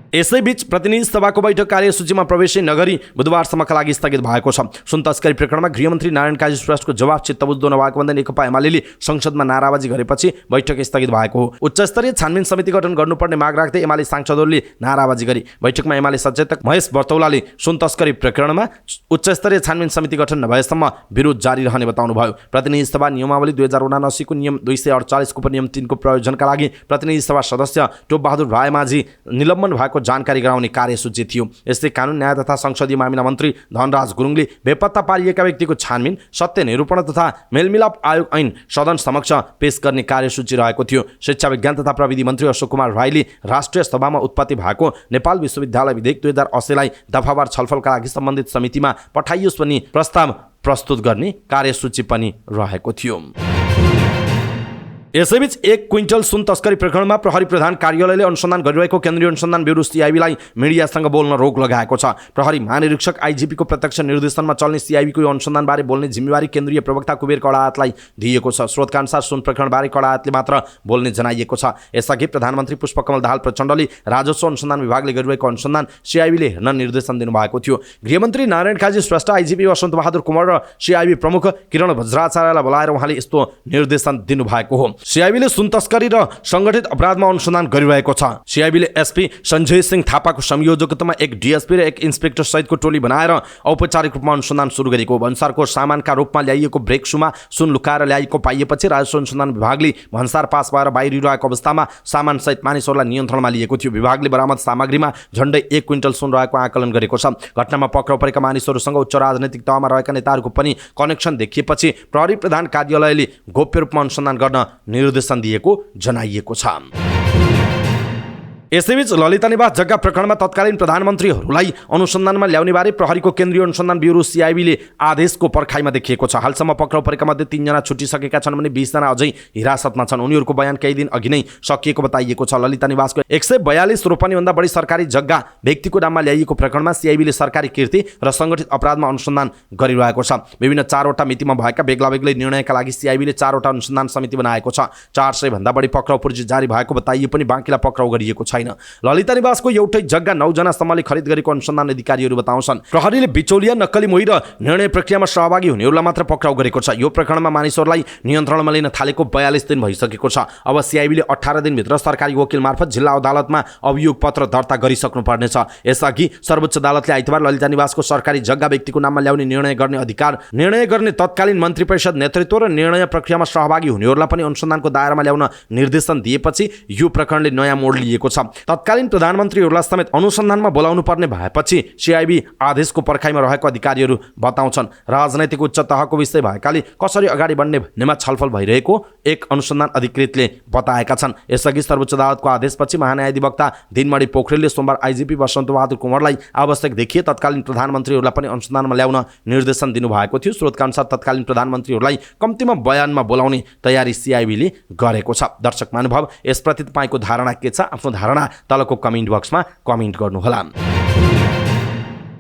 यसैबीच प्रतिनिधि सभाको बैठक कार्यसूचीमा प्रवेश नगरी बुधबारसम्मका लागि स्थगित भएको छ। सुन तस्करी प्रकरणमा गृहमन्त्री नारायण काजी श्रेष्ठको जवाब चित्तबुझ्दो नभएको भन्दै नेकपा एमालेले संसदमा नाराबाजी गरेपछि बैठक स्थगित भएको हो। उच्चस्तरीय छानबिन समिति गठन गर्नुपर्ने माग राख्दै एमाले सांसदहरूले नाराबाजी गरे। बैठकमा एमाले सचेतक महेश बर्तौलाले सुन तस्करी प्रकरणमा उच्चस्तरीय छानबिन समिति गठन नभएसम्म विरोध जारी रहने बताउनु भयो। प्रतिनिधि सभा नियमावली 2079 को नियम 248 को उपनियम 3 को प्रयोजनका लागि प्रतिनिधि सभा सदस्य टोपबहादुर रायमाझी निलम्बन भएको जानकारी गराउने कार्यसूची थियो। यस्तै कानुन, न्याय तथा संसदीय मामिला मन्त्री धनराज गुरुङले बेपत्ता पारिएका व्यक्तिको छानबिन, सत्य निरूपण तथा मेलमिलाप आयोग ऐन सदन समक्ष पेश गर्ने कार्यसूची रहेको थियो। शिक्षा विज्ञान तथा प्रविधि मन्त्री अशोक कुमार राईले राष्ट्रिय सभामा उत्पत्ति भएको नेपाल विश्वविद्यालय विधेयक 2080लाई दफावार छलफलका लागि सम्बन्धित समितिमा पठाइयोस् भन्ने प्रस्ताव प्रस्तुत गर्ने कार्यसूची पनि रहेको थियो। यसैबीच 1 क्विन्टल सुन तस्करी प्रकरणमा प्रहरी प्रधान कार्यालयले अनुसन्धान गरिरहेको केन्द्रीय अनुसन्धान ब्युरो सिआइबीलाई मिडियासँग बोल्न रोक लगाएको छ। प्रहरी महानिरीक्षक आइजिपीको प्रत्यक्ष निर्देशनमा चल्ने सिआइबीको यो अनुसन्धानबारे बोल्ने जिम्मेवारी केन्द्रीय प्रवक्ता कुबेर कडायतलाई दिएको छ। स्रोतका अनुसार सुन प्रकरणबारे कडायतले मात्र बोल्ने जनाइएको छ। यसअघि प्रधानमन्त्री पुष्पकमल दाहाल प्रचण्डले राजस्व अनुसन्धान विभागले गरिरहेको अनुसन्धान सिआइबीले हेर्न निर्देशन दिनुभएको थियो। गृहमन्त्री नारायण काजी श्रेष्ठ, आइजिपी वसन्त बहादुर कुमार र सिआइबी प्रमुख किरण वज्राचार्यलाई बोलाएर उहाँले यस्तो निर्देशन दिनुभएको हो। सिआइबीले सुन तस्करी र संगठित अपराधमा अनुसन्धान गरिरहेको छ। सिआइबीले एसपी सञ्जय सिंह थापाको संयोजकतामा एक डीएसपी र एक इन्सपेक्टर सहितको टोली बनाएर औपचारिक रूपमा अनुसन्धान सुरु गरेको हो। भन्सारको सामानका रूपमा ल्याइएको ब्रेक सुमा सुन लुकाएर ल्याएको पाइएपछि राजस्व अनुसन्धान विभागले भन्सार पास भएर बाहिरिरहेको अवस्थामा सामानसहित मानिसहरूलाई नियन्त्रणमा लिएको थियो। विभागले बरामद सामग्रीमा झण्डै 1 क्विन्टल सुन रहेको आकलन गरेको छ। घटनामा पक्राउ परेका मानिसहरूसँग उच्च राजनैतिक तहमा रहेका नेताहरूको पनि कनेक्सन देखिएपछि प्रहरी प्रधान कार्यालयले गोप्य रूपमा अनुसन्धान गर्न निर्देशन दिएको जनाइएको छ। यसैबीच ललिता निवास जग्गा प्रकरणमा तत्कालीन प्रधानमन्त्रीहरूलाई अनुसन्धानमा ल्याउने बारे प्रहरीको केन्द्रीय अनुसन्धान ब्युरो सिआइबीले आदेशको पर्खाइमा देखिएको छ। हालसम्म पक्राउ परेका मध्ये 3 जना छुटिसकेका छन् भने 20 जना अझै हिरासतमा छन्। उनीहरूको बयान केही दिन अघि नै सकिएको बताइएको छ। ललिता निवासको 142 रोपनीभन्दा बढी सरकारी जग्गा व्यक्तिको नाममा ल्याइएको प्रकरणमा सिआइबीले सरकारी कीर्ति र संगठित अपराधमा अनुसन्धान गरिरहेको छ। विभिन्न 4वटा मितिमा भएका बेग्ला बेग्लै निर्णयका लागि सिआइबीले 4वटा अनुसन्धान समिति बनाएको छ। 400 भन्दा बढी पक्राउ पूर्जी जारी भएको बताइए पनि बाँकीलाई पक्राउ गरिएको छैन। छैन। ललिता निवासको एउटै जग्गा 9 जनासम्मले खरिद गरेको अनुसन्धान अधिकारीहरू बताउँछन्। प्रहरीले बिचौलिया, नक्कली मोही र निर्णय प्रक्रियामा सहभागी हुनेहरूलाई मात्र पक्राउ गरेको छ। यो प्रकरणमा मानिसहरूलाई नियन्त्रणमा लिन थालेको 42 दिन भइसकेको छ। अब सिआइबीले 18 दिनभित्र सरकारी वकिल मार्फत जिल्ला अदालतमा अभियोग पत्र दर्ता गरिसक्नु पर्नेछ। यसअघि सर्वोच्च अदालतले आइतबार ललिता निवासको सरकारी जग्गा व्यक्तिको नाममा ल्याउने निर्णय गर्ने तत्कालीन मन्त्री परिषद नेतृत्व र निर्णय प्रक्रियामा सहभागी हुनेहरूलाई पनि अनुसन्धानको दायरामा ल्याउन निर्देशन दिएपछि यो प्रकरणले नयाँ मोड लिएको छ। तत्कालीन प्रधानमन्त्रीहरूलाई समेत अनुसन्धानमा बोलाउनु पर्ने भएपछि सिआइबी आदेशको पर्खाइमा रहेको अधिकारीहरू बताउँछन्। राजनैतिक उच्च तहको विषय भएकाले कसरी अगाडि बढ्ने भन्नेमा छलफल भइरहेको एक अनुसन्धान अधिकृतले बताएका छन्। यसअघि सर्वोच्च अदालतको आदेशपछि महान्यायाधिवक्ता दिनमणि पोखरेलले सोमबार आइजिपी बसन्तबहादुर कुँवरलाई आवश्यक देखिए तत्कालीन प्रधानमन्त्रीहरूलाई पनि अनुसन्धानमा ल्याउन निर्देशन दिनुभएको थियो। स्रोतका अनुसार तत्कालीन प्रधानमन्त्रीहरूलाई कम्तीमा बयानमा बोलाउने तयारी सिआइबीले गरेको छ। दर्शक महानुभाव, यसप्रति तपाईँको धारणा के छ? आफ्नो धारणा तलको कमेन्ट बक्समा कमेन्ट गर्नुहोला।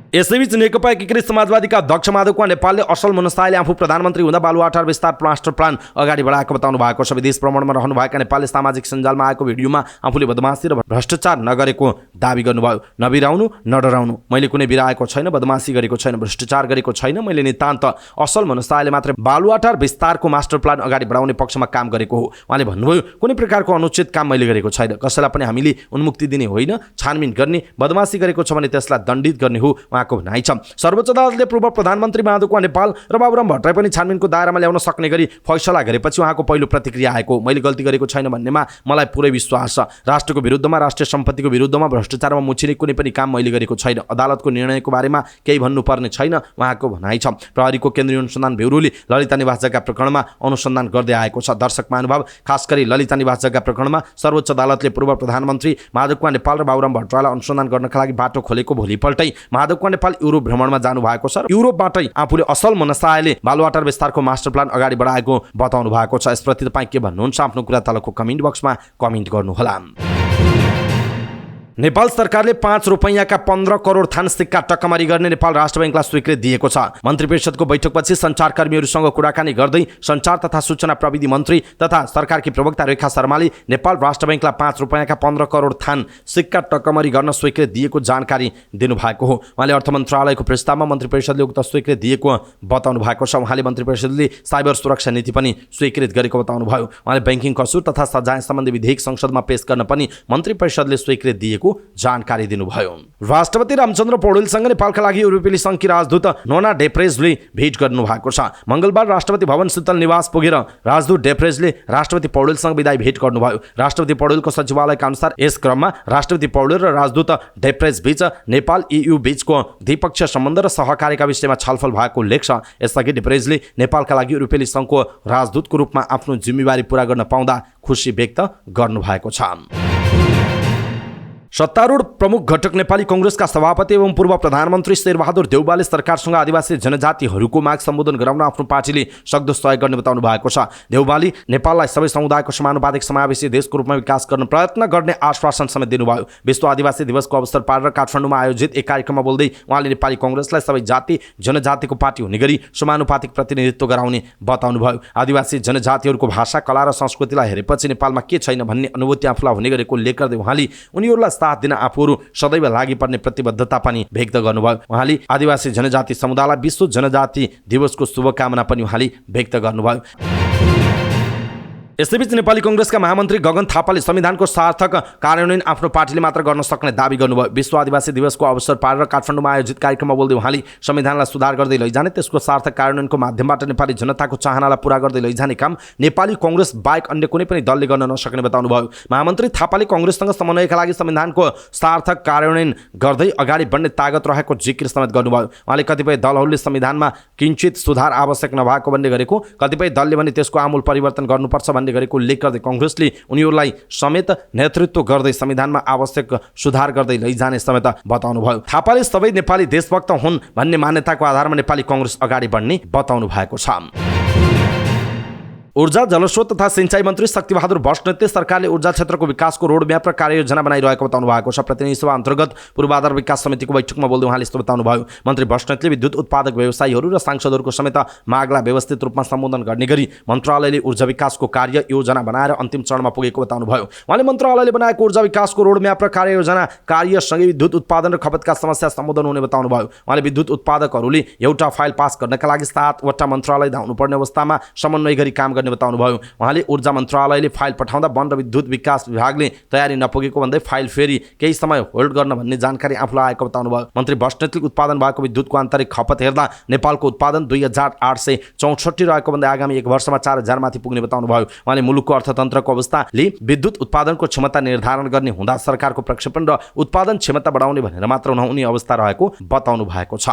यसैबीच नेकपा एकीकृत समाजवादीका अध्यक्ष माधव कुँवर नेपालले असल मनसायले आफू प्रधानमन्त्री हुँदा बालुवाटार विस्तार मास्टर प्लान अगाडि बढाएको बताउनु भएको छ। विदेश भ्रमणमा रहनुभएका नेपालले सामाजिक सञ्जालमा आएको भिडियोमा आफूले बदमासी र भ्रष्टाचार नगरेको दावी गर्नुभयो। नबिराउनु, नडराउनु, मैले कुनै बिराएको छैन, बदमासी गरेको छैन, भ्रष्टाचार गरेको छैन। मैले नितान्त असल मनसायले मात्र बालुवाटार विस्तारको मास्टर प्लान अगाडि बढाउने पक्षमा काम गरेको हो। उहाँले भन्नुभयो, कुनै प्रकारको अनुचित काम मैले गरेको छैन। कसैलाई पनि हामीले उन्मुक्ति दिने होइन, छानबिन गर्ने। बदमासी गरेको छ भने त्यसलाई दण्डित गर्ने हो उहाँको भनाइ छ। सर्वोच्च अदालतले पूर्व प्रधानमन्त्री माधव कुँवर नेपाल र बाबुराम भट्टराई पनि छानबिनको दायरामा ल्याउन सक्ने गरी फैसला गरेपछि उहाँको पहिलो प्रतिक्रिया आएको, मैले गल्ती गरेको छैन भन्नेमा मलाई पुरै विश्वास छ। राष्ट्रको विरुद्धमा, राष्ट्रिय सम्पत्तिको विरुद्धमा, भ्रष्टाचारमा मुछिने कुनै पनि काम मैले गरेको छैन। अदालतको निर्णयको बारेमा केही भन्नुपर्ने छैन उहाँको भनाइ छ। प्रहरीको केन्द्रीय अनुसन्धान ब्युरोले ललिता निवास जग्गा प्रकरणमा अनुसन्धान गर्दै आएको छ। दर्शक महानुभाव, खास गरी ललिता निवास जग्गा प्रकरणमा सर्वोच्च अदालतले पूर्व प्रधानमन्त्री माधव कुँवर नेपाल र बाबुराम भट्टराईलाई अनुसन्धान गर्नका लागि बाटो खोलेको भोलिपल्टै माधव कुँवर नेपाल युरोप भ्रमणमा जानु भएको छ। युरोपबाटै आफूले असल मनसायले बालुवाटार विस्तारको मास्टर प्लान अगाडि बढाएको बताउनु भएको छ। यसप्रति तपाईँ के भन्नुहुन्छ? आफ्नो कुरा तलको कमेन्ट बक्समा कमेन्ट गर्नुहोला। नेपाल सरकारले 5 रुपैयाँका 15 करोड थान सिक्का टक्कमारी गर्ने नेपाल राष्ट्र बैंकलाई स्वीकृति दिएको छ। मन्त्री परिषदको बैठकपछि सञ्चारकर्मीहरूसँग कुराकानी गर्दै सञ्चार तथा सूचना प्रविधि मन्त्री तथा सरकारकी प्रवक्ता रेखा शर्माले नेपाल राष्ट्र बैंकलाई 5 रुपैयाँका 15 करोड थान सिक्का टक्कमारी गर्न स्वीकृति दिएको जानकारी दिनुभएको हो। उहाँले अर्थ मन्त्रालयको प्रस्तावमा मन्त्री परिषदले उक्त स्वीकृति दिएको बताउनु भएको छ। उहाँले मन्त्री परिषदले साइबर सुरक्षा नीति पनि स्वीकृत गरेको बताउनु भयो। उहाँले बैंकिङ कसुर तथा सजाय सम्बन्धी विधेयक संसदमा पेश गर्न पनि मन्त्री परिषदले स्वीकृति दिएको जानकारी दिनुभयो। राष्ट्रपति रामचन्द्र पौडेलसँग नेपालका लागि युरोपेली सङ्घकी राजदूत नोना डेप्रेजले भेट गर्नु भएको छ। मङ्गलबार राष्ट्रपति भवन शीतल निवास पुगेर राजदूत डेप्रेजले राष्ट्रपति पौडेलसँग विदाई भेट गर्नुभयो। राष्ट्रपति पौडेलको सचिवालयका अनुसार यस क्रममा राष्ट्रपति पौडेल र राजदूत डेप्रेज बीच नेपाल EU बीचको द्विपक्षीय सम्बन्ध र सहकार्यका विषयमा छलफल भएको लेख्छ। यसअघि डेप्रेजले नेपालका लागि युरोपेली सङ्घको राजदूतको रूपमा आफ्नो जिम्मेवारी पूरा गर्न पाउँदा खुसी व्यक्त गर्नुभएको छ। सत्तारूढ प्रमुख घटक नेपाली कांग्रेसका सभापति एवं पूर्व प्रधानमन्त्री शेरबहादुर देउवाले सरकारसँग आदिवासी जनजातिहरूको माग सम्बोधन गराउन आफ्नो पार्टीले सक्दो सहयोग गर्ने बताउनु भएको छ। देउवाले नेपाललाई सबै समुदायको समानुपातिक समावेशी देशको रूपमा विकास गर्न प्रयत्न गर्ने आश्वासन समेत दिनुभयो। विश्व आदिवासी दिवसको अवसर पारेर काठमाडौँमा आयोजित एक कार्यक्रममा बोल्दै उहाँले नेपाली कांग्रेसलाई सबै जाति जनजातिको पार्टी हुने गरी समानुपातिक प्रतिनिधित्व गराउने बताउनुभयो। आदिवासी जनजातिहरूको भाषा, कला र संस्कृतिलाई हेरेपछि नेपालमा के छैन भन्ने अनुभूति आफूलाई हुने गरेको उल्लेख गर्दै उहाँले उनीहरूलाई साथ दिन आफूहरू सदैव लागि पर्ने प्रतिबद्धता पनि व्यक्त गर्नुभयो। उहाँले आदिवासी जनजाति समुदायलाई विश्व जनजाति दिवसको शुभकामना पनि उहाँले व्यक्त गर्नुभयो। यसैबीच नेपाली कांग्रेसका महामन्त्री गगन थापाले संविधानको सार्थक कार्यान्वयन आफ्नो पार्टीले मात्र गर्न सक्ने दावी गर्नुभयो। विश्व आदिवासी दिवसको अवसर पारेर काठमाडौँमा आयोजित कार्यक्रममा बोल्दै उहाँले संविधानलाई सुधार गर्दै लैजाने, त्यसको सार्थक कार्यान्वयनको माध्यमबाट नेपाली जनताको चाहनालाई पूरा गर्दै लैजाने काम नेपाली कांग्रेस बाहेक अन्य कुनै पनि दलले गर्न नसक्ने बताउनुभयो। महामन्त्री थापाले कांग्रेससँग समन्वयका लागि संविधानको सार्थक कार्यान्वयन गर्दै अगाडि बढ्ने तागत रहेको जिकिर समेत गर्नुभयो। उहाँले कतिपय दलहरूले संविधानमा किञ्चित सुधार आवश्यक नभएको भन्ने गरेको, कतिपय दलले भने त्यसको आमूल परिवर्तन गर्नुपर्छ भन्ने गरेको उल्लेख गर्दै कांग्रेसले उनीहरूलाई समेत नेतृत्व गर्दै संविधानमा आवश्यक सुधार गर्दै लैजाने समेत बताउनुभयो। थापाले सबै नेपाली देशभक्त हुन् भन्ने मान्यताको आधारमा नेपाली कांग्रेस अगाडि बढ्ने बताउनु भएको छ। ऊर्जा जलस्रोत तथा सिंचाई मन्त्री शक्तिबहादुर बस्नेतले सरकारले ऊर्जा क्षेत्रको विकासको रोडम्याप र कार्ययोजना बनाइरहेको बताउनु भएको छ। प्रतिनिधि सभा अन्तर्गत पूर्वाधार विकास समितिको बैठकमा बोल्दै उहाँले यस्तो बताउनुभयो। मन्त्री बस्नेतले विद्युत उत्पादक व्यवसायीहरू र सांसदहरूको समेत मागलाई व्यवस्थित रूपमा सम्बोधन गर्ने गरी मन्त्रालयले ऊर्जा विकासको कार्य योजना बनाएर अन्तिम चरणमा पुगेको बताउनुभयो। उहाँले मन्त्रालयले बनाएको ऊर्जा विकासको रोडम्याप र कार्ययोजना कार्यसँगै विद्युत उत्पादन र खपतका समस्या सम्बोधन हुने बताउनुभयो। उहाँले विद्युत उत्पादकहरूले एउटा फाइल पास गर्नका लागि 7 वटा मन्त्रालय धाउनुपर्ने अवस्थामा समन्वय गरी काम गर्ने बताउनुभयो। उहाँले ऊर्जा मन्त्रालयले फाइल पठाउँदा वन र विद्युत विकास विभागले तयारी नपुगेको भन्दै फाइल फेरि केही समय होल्ड गर्न भन्ने जानकारी आफूलाई आएको बताउनुभयो। मन्त्री बस्नेतले उत्पादन भएको विद्युतको आन्तरिक खपत हेर्दा नेपालको उत्पादन 2864 रहेको भन्दै आगामी 1 वर्षमा 4000 माथि पुग्ने बताउनुभयो। उहाँले मुलुकको अर्थतन्त्रको अवस्थाले विद्युत उत्पादनको क्षमता निर्धारण गर्ने हुँदा सरकारको प्रक्षेपण र उत्पादन क्षमता बढाउने भनेर मात्र नहुने अवस्था रहेको बताउनु भएको छ।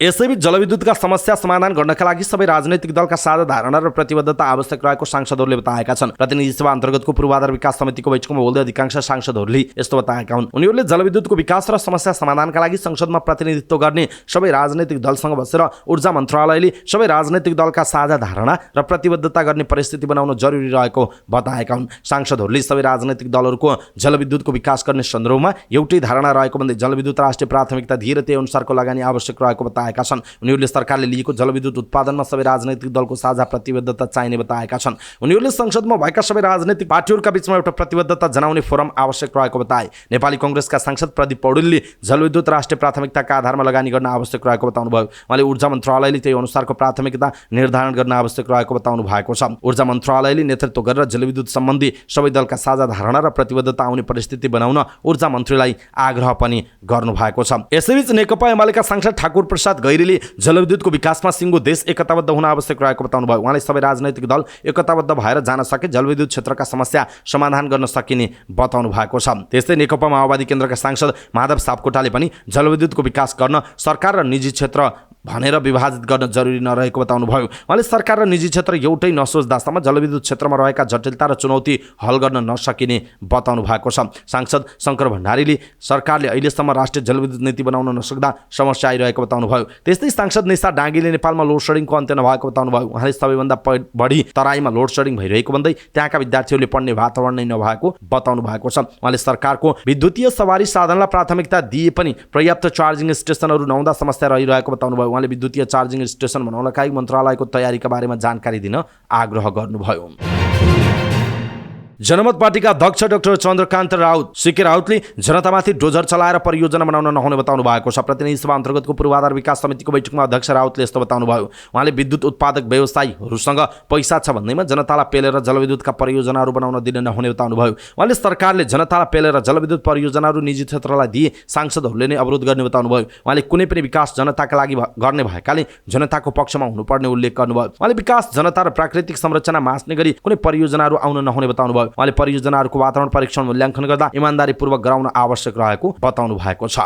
यसैबीच जलविद्युतका समस्या समाधान गर्नका लागि सबै राजनैतिक दलका साझा धारणा र प्रतिबद्धता आवश्यक रहेको सांसदहरूले बताएका छन्। प्रतिनिधि सभा अन्तर्गतको पूर्वाधार विकास समितिको बैठकमा बोल्दै अधिकांश सांसदहरूले यस्तो बताएका हुन्। उनीहरूले जलविद्युतको विकास र समस्या समाधानका लागि संसदमा प्रतिनिधित्व गर्ने सबै राजनैतिक दलसँग बसेर ऊर्जा मन्त्रालयले सबै राजनैतिक दलका साझा धारणा र प्रतिबद्धता गर्ने परिस्थिति बनाउन जरुरी रहेको बताएका हुन्। सांसदहरूले सबै राजनैतिक दलहरूको जलविद्युतको विकास गर्ने सन्दर्भमा एउटै धारणा रहेको भन्दै जलविद्युत राष्ट्रिय प्राथमिकता दिएर त्यही अनुसारको लगानी आवश्यक रहेको बताएका छन्। उनीहरूले सरकारले लिएको जलविद्युत उत्पादनमा सबै राजनैतिक दलको साझा प्रतिबद्धता चाहिने बताएका छन्। उनीहरूले संसदमा भएका सबै राजनैतिक पार्टीहरूका बीचमा एउटा प्रतिबद्धता जनाउने फोरम आवश्यक रहेको बताए। नेपाली कांग्रेसका सांसद प्रदीप पौडेलले जलविद्युत राष्ट्रिय प्राथमिकताका आधारमा लगानी गर्न आवश्यक रहेको बताउनुभयो। उहाँले ऊर्जा मन्त्रालयले त्यही अनुसारको प्राथमिकता निर्धारण गर्न आवश्यक रहेको बताउनु भएको छ। ऊर्जा मन्त्रालयले नेतृत्व गरेर जलविद्युत सम्बन्धी सबै दलका साझा धारणा र प्रतिबद्धता आउने परिस्थिति बनाउन ऊर्जा मन्त्रीलाई आग्रह पनि गर्नु भएको छ। यसैबीच नेकपा एमालेका सांसद ठाकुर प्रसाद गैरीले जलविद्युतको विकासमा सिङ्गो देश एकताबद्ध हुन आवश्यक रहेको बताउनुभयो। उहाँले सबै राजनैतिक दल एकताबद्ध भएर जान सके जलविद्युत क्षेत्रका समस्या समाधान गर्न सकिने बताउनु भएको छ। त्यस्तै नेकपा माओवादी केन्द्रका सांसद माधव सापकोटाले पनि जलविद्युतको विकास गर्न सरकार र निजी क्षेत्र भनेर विभाजित गर्न जरुरी नरहेको बताउनुभयो। उहाँले सरकार र निजी क्षेत्र एउटै नसोच्दासम्म जलविद्युत क्षेत्रमा रहेका जटिलता र चुनौती हल गर्न नसकिने बताउनु भएको छ। सांसद शङ्कर भण्डारीले सरकारले अहिलेसम्म राष्ट्रिय जलविद्युत नीति बनाउन नसक्दा समस्या आइरहेको बताउनुभयो। त्यस्तै सांसद निशा डाँगीले नेपालमा लोड सेडिङको अन्त्य नभएको बताउनुभयो। उहाँले सबैभन्दा बढी तराईमा लोड सेडिङ भइरहेको भन्दै त्यहाँका विद्यार्थीहरूले पढ्ने वातावरण नै नभएको बताउनु भएको छ। उहाँले सरकारको विद्युतीय सवारी साधनलाई प्राथमिकता दिए पनि पर्याप्त चार्जिङ स्टेसनहरू नहुँदा समस्या रहिरहेको बताउनुभयो। उहाँले विद्युतीय चार्जिङ स्टेसन बनाउनका लागि मन्त्रालयको तयारीका बारेमा जानकारी दिन आग्रह गर्नुभयो। जनमत पार्टीका अध्यक्ष डाक्टर चन्द्रकान्त राउत सिके राउतले जनतामाथि डोजर चलाएर परियोजना बनाउन नहुने बताउनु भएको छ। प्रतिनिधि सभा अन्तर्गतको पूर्वाधार विकास समितिको बैठकमा अध्यक्ष राउतले यस्तो बताउनुभयो। उहाँले विद्युत उत्पादक व्यवसायीहरूसँग पैसा छ भन्दैमा जनतालाई पेलेर जलविद्युतका परियोजनाहरू बनाउन दिन नहुने बताउनुभयो। उहाँले सरकारले जनतालाई पेलेर जलविद्युत परियोजनाहरू निजी क्षेत्रलाई दिए सांसदहरूले नै अवरोध गर्ने बताउनुभयो। उहाँले कुनै पनि विकास जनताका लागि गर्ने भएकाले जनताको पक्षमा हुनुपर्ने उल्लेख गर्नुभयो। उहाँले विकास जनता र प्राकृतिक संरचना मास्ने गरी कुनै परियोजनाहरू आउन नहुने बताउनुभयो। उहाँले परियोजनाहरूको वातावरण परीक्षण मूल्याङ्कन गर्दा इमानदारीपूर्वक गराउन आवश्यक रहेको बताउनु भएको छ।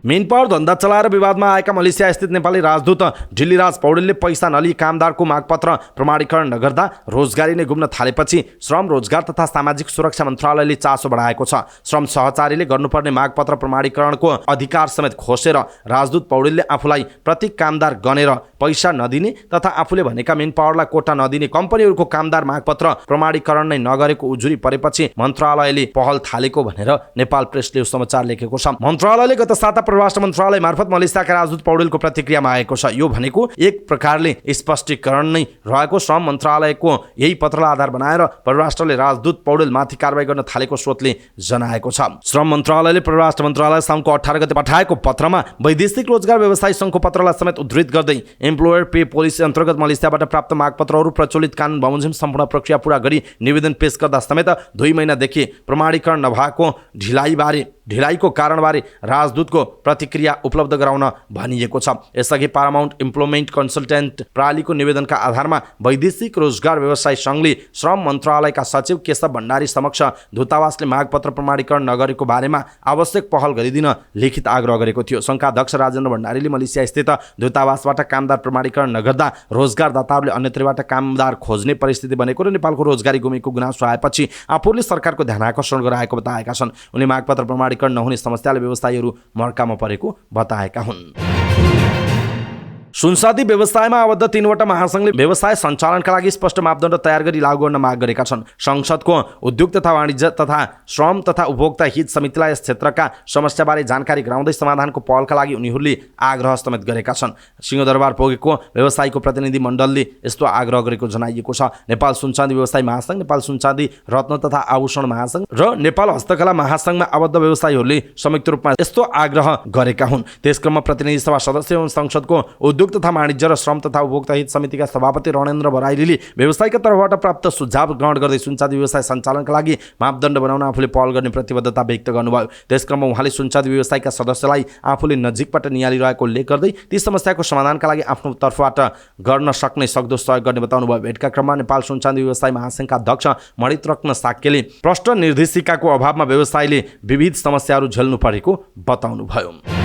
मेन पावर धन्दा चलाएर विवादमा आएका मलेसिया स्थित नेपाली राजदूत ढिल्लीराज पौडेलले पैसा नलिई कामदारको मागपत्र प्रमाणीकरण नगर्दा रोजगारी नै गुम्न थालेपछि श्रम रोजगार तथा सामाजिक सुरक्षा मन्त्रालयले चासो बढाएको छ। श्रम सहचारीले गर्नुपर्ने मागपत्र प्रमाणीकरणको अधिकार समेत खोसेर राजदूत पौडेलले आफूलाई प्रत्येक कामदार गनेर पैसा नदिने तथा आफूले भनेका मेन पावरलाई कोटा नदिने कम्पनीहरूको कामदार मागपत्र प्रमाणीकरण नै नगरेको उजुरी परेपछि मन्त्रालयले पहल थालेको भनेर नेपाल प्रेसले समाचार लेखेको छ। मन्त्रालयले गत साता परराष्ट्र मन्त्रालय मार्फत मलेसियाका राजदूत पौडेलको प्रतिक्रिया मागेको छ। यो भनेको एक प्रकारले स्पष्टीकरण नै रहेको श्रम मन्त्रालयको यही पत्रलाई आधार बनाएर परराष्ट्रले राजदूत पौडेलमाथि कारबाही गर्न थालेको स्रोतले जनाएको छ। श्रम मन्त्रालयले परराष्ट्र मन्त्रालय साउनको 18 गते पठाएको पत्रमा वैदेशिक रोजगार व्यवसायी सङ्घको पत्रलाई समेत उद्धृत गर्दै एम्प्लोयर पे पोलिसी अन्तर्गत मलेसियाबाट प्राप्त मागपत्रहरू प्रचलित कानुन बमोजिम सम्पूर्ण प्रक्रिया पूरा गरी निवेदन पेश गर्दा समेत 2 महिनादेखि प्रमाणीकरण नभएको ढिलाइको कारणबारे राजदूतको प्रतिक्रिया उपलब्ध गराउन भनिएको छ। यसअघि पारामाउन्ट इम्प्लोयमेन्ट कन्सल्टेन्ट प्रणालीको निवेदनका आधारमा वैदेशिक रोजगार व्यवसायी सङ्घले श्रम मन्त्रालयका सचिव केशव भण्डारी समक्ष दूतावासले मागपत्र प्रमाणीकरण नगरेको बारेमा आवश्यक पहल गरिदिन लिखित आग्रह गरेको थियो। सङ्घका अध्यक्ष राजेन्द्र भण्डारीले मलेसिया स्थित दूतावासबाट कामदार प्रमाणीकरण नगर्दा रोजगारदाताहरूले अन्यत्रबाट कामदार खोज्ने परिस्थिति बनेको र नेपालको रोजगारी गुमेको गुनासो आएपछि आफूले सरकारको ध्यान आकर्षण गराएको बताएका छन्। उनले मागपत्र प्रमाणीकरण नहुने समस्याले व्यवसायीहरू मर्कामा परेको बताएका हुन्। सुनसादी व्यवसायमा आबद्ध 3वटा महासंघले व्यवसाय सञ्चालनका लागि स्पष्ट मापदण्ड तयार गरी लागू गर्न माग गरेका छन्। संसदको उद्योग तथा वाणिज्य तथा श्रम तथा उपभोक्ता हित समितिलाई यस क्षेत्रका समस्याबारे जानकारी गराउँदै समाधानको पहलका लागि उनीहरूले आग्रह समेत गरेका छन्। सिंहदरबार पुगेको व्यवसायको प्रतिनिधि मण्डलले यस्तो आग्रह गरेको जनाइएको छ। नेपाल सुनचाँदी व्यवसाय महासंघ, नेपाल सुनचाँदी रत्न तथा आभूषण महासंघ र नेपाल हस्तकला महासंघमा आबद्ध व्यवसायीहरूले संयुक्त रूपमा यस्तो आग्रह गरेका हुन्। त्यसक्रममा प्रतिनिधि सभा सदस्य एवं संसदको उद्योग तथा वाणिज्य र श्रम तथा उपभोक्ता हित समितिका सभापति रणेन्द्र बराइलीले व्यवसायका तर्फबाट प्राप्त सुझाव ग्रहण गर्दै सुनचाँदी व्यवसाय सञ्चालनका लागि मापदण्ड बनाउन आफूले पहल गर्ने प्रतिबद्धता व्यक्त गर्नुभयो। त्यसक्रममा उहाँले सुनचाँदी व्यवसायका सदस्यलाई आफूले नजिकबाट निहालिरहेको उल्लेख गर्दै ती समस्याको समाधानका लागि आफ्नो तर्फबाट गर्न सक्ने सक्दो सहयोग गर्ने बताउनुभयो। भेटका क्रममा नेपाल सुनचाँदी व्यवसाय महासंघका अध्यक्ष मणिरत्न साक्यले प्रष्ट निर्देशिकाको अभावमा व्यवसायले विविध समस्याहरू झेल्नु परेको बताउनुभयो।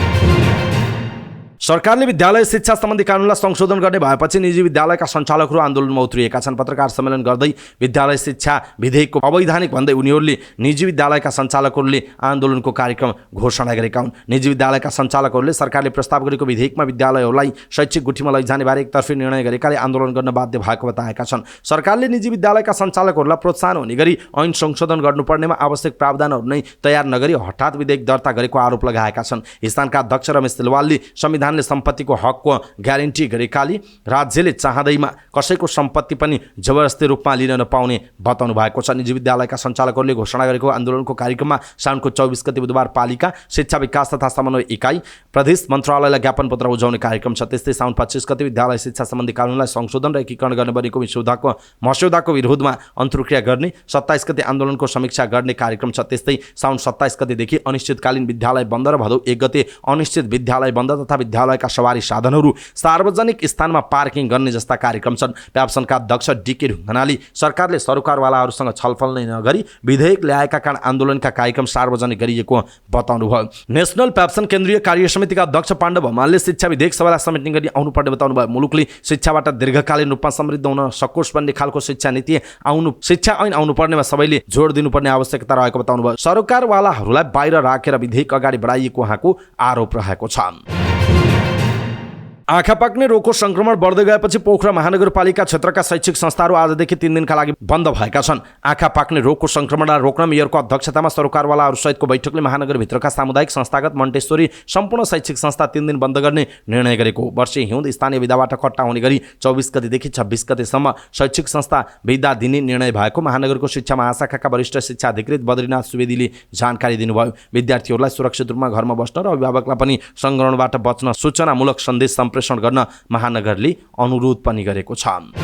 सरकारले विद्यालय शिक्षा सम्बन्धी कानुनलाई संशोधन गर्ने भएपछि निजी विद्यालयका सञ्चालकहरू आन्दोलनमा उत्रिएका छन्। पत्रकार सम्मेलन गर्दै विद्यालय शिक्षा विधेयकको अवैधानिक भन्दै उनीहरूले निजी विद्यालयका सञ्चालकहरूले आन्दोलनको कार्यक्रम घोषणा गरेका हुन्। निजी विद्यालयका सञ्चालकहरूले सरकारले प्रस्ताव गरेको विधेयकमा विद्यालयहरूलाई शैक्षिक गुठीमा लैजाने बारे एकतर्फी निर्णय गरेकाले आन्दोलन गर्न बाध्य भएको बताएका छन्। सरकारले निजी विद्यालयका सञ्चालकहरूलाई प्रोत्साहन हुने गरी ऐन संशोधन गर्नुपर्नेमा आवश्यक प्रावधानहरू नै तयार नगरी हठात विधेयक दर्ता गरेको आरोप लगाएका छन्। स्थानका अध्यक्ष रमेश सिलवालले संविधानले सम्पत्तिको हकको ग्यारेन्टी गरेकाले राज्यले चाहँदैमा कसैको सम्पत्ति पनि जबरजस्ती रूपमा लिन नपाउने बताउनु भएको छ। निजी विद्यालयका सञ्चालकहरूले घोषणा गरेको आन्दोलनको कार्यक्रममा साउनको 24 गते बुधबार पालिका शिक्षा विकास तथा समन्वय इकाइ प्रदेश मन्त्रालयलाई ज्ञापन पत्र बुझाउने कार्यक्रम छ। त्यस्तै साउन 25 गते विद्यालय शिक्षा सम्बन्धी कानुनलाई संशोधन र एकीकरण गर्ने बनेको मस्यौदाको विरोधमा अन्तर्क्रिया गर्ने 27 गते आन्दोलनको समीक्षा गर्ने कार्यक्रम छ। त्यस्तै साउन 27 गतेदेखि अनिश्चितकालीन विद्यालय बन्द र भदौ 1 गते अनिश्चित विद्यालय बन्द तथा विद्यालयका सवारी साधनहरू सार्वजनिक स्थानमा पार्किङ गर्ने जस्ता कार्यक्रम छन्। प्याप्सनका अध्यक्ष डीके ढुङ्गानाले सरकारले सरकारवालाहरूसँग छलफल नै नगरी विधेयक ल्याएका कारण आन्दोलनका कार्यक्रम सार्वजनिक गरिएको बताउनुभयो। नेसनल प्याप्सन केन्द्रीय कार्य समितिका अध्यक्ष पाण्डव हमालले शिक्षा विधेयक सभालाई समेट्ने गरी आउनुपर्ने बताउनुभयो। मुलुकले शिक्षाबाट दीर्घकालीन रूपमा समृद्ध हुन सकोस् भन्ने खालको शिक्षा नीति शिक्षा ऐन आउनुपर्नेमा सबैले जोड दिनुपर्ने आवश्यकता रहेको बताउनुभयो। सरकारवालाहरूलाई बाहिर राखेर विधेयक अगाडि बढाइएको उहाँको आरोप रहेको छ। आँखा पाक्ने रोगको संक्रमण बढ्दै गएपछि पोखरा महानगरपालिका क्षेत्रका शैक्षिक संस्थाहरू आजदेखि 3 दिनका लागि बन्द भएका छन्। आँखा पाक्ने रोगको संक्रमणलाई रोक्न मेयरको अध्यक्षतामा सरकारवालाहरू सहितको बैठकले महानगरभित्रका सामुदायिक संस्थागत मन्टेश्वरी सम्पूर्ण शैक्षिक संस्था 3 दिन बन्द गर्ने निर्णय गरेको। वर्षे हिउँद स्थानीय विधाबाट कट्टा हुने गरी 24 गतेदेखि 26 गतेसम्म शैक्षिक संस्था विधा दिने निर्णय भएको महानगरको शिक्षा महाशाखाका वरिष्ठ शिक्षा अधिकृत बद्रीनाथ सुवेदीले जानकारी दिनुभयो। विद्यार्थीहरूलाई सुरक्षित रूपमा घरमा बस्न र अभिभावकलाई पनि संक्रमणबाट बच्न सूचनामूलक सन्देश गर्न महानगरले अनुरोध पनि गरेको छ।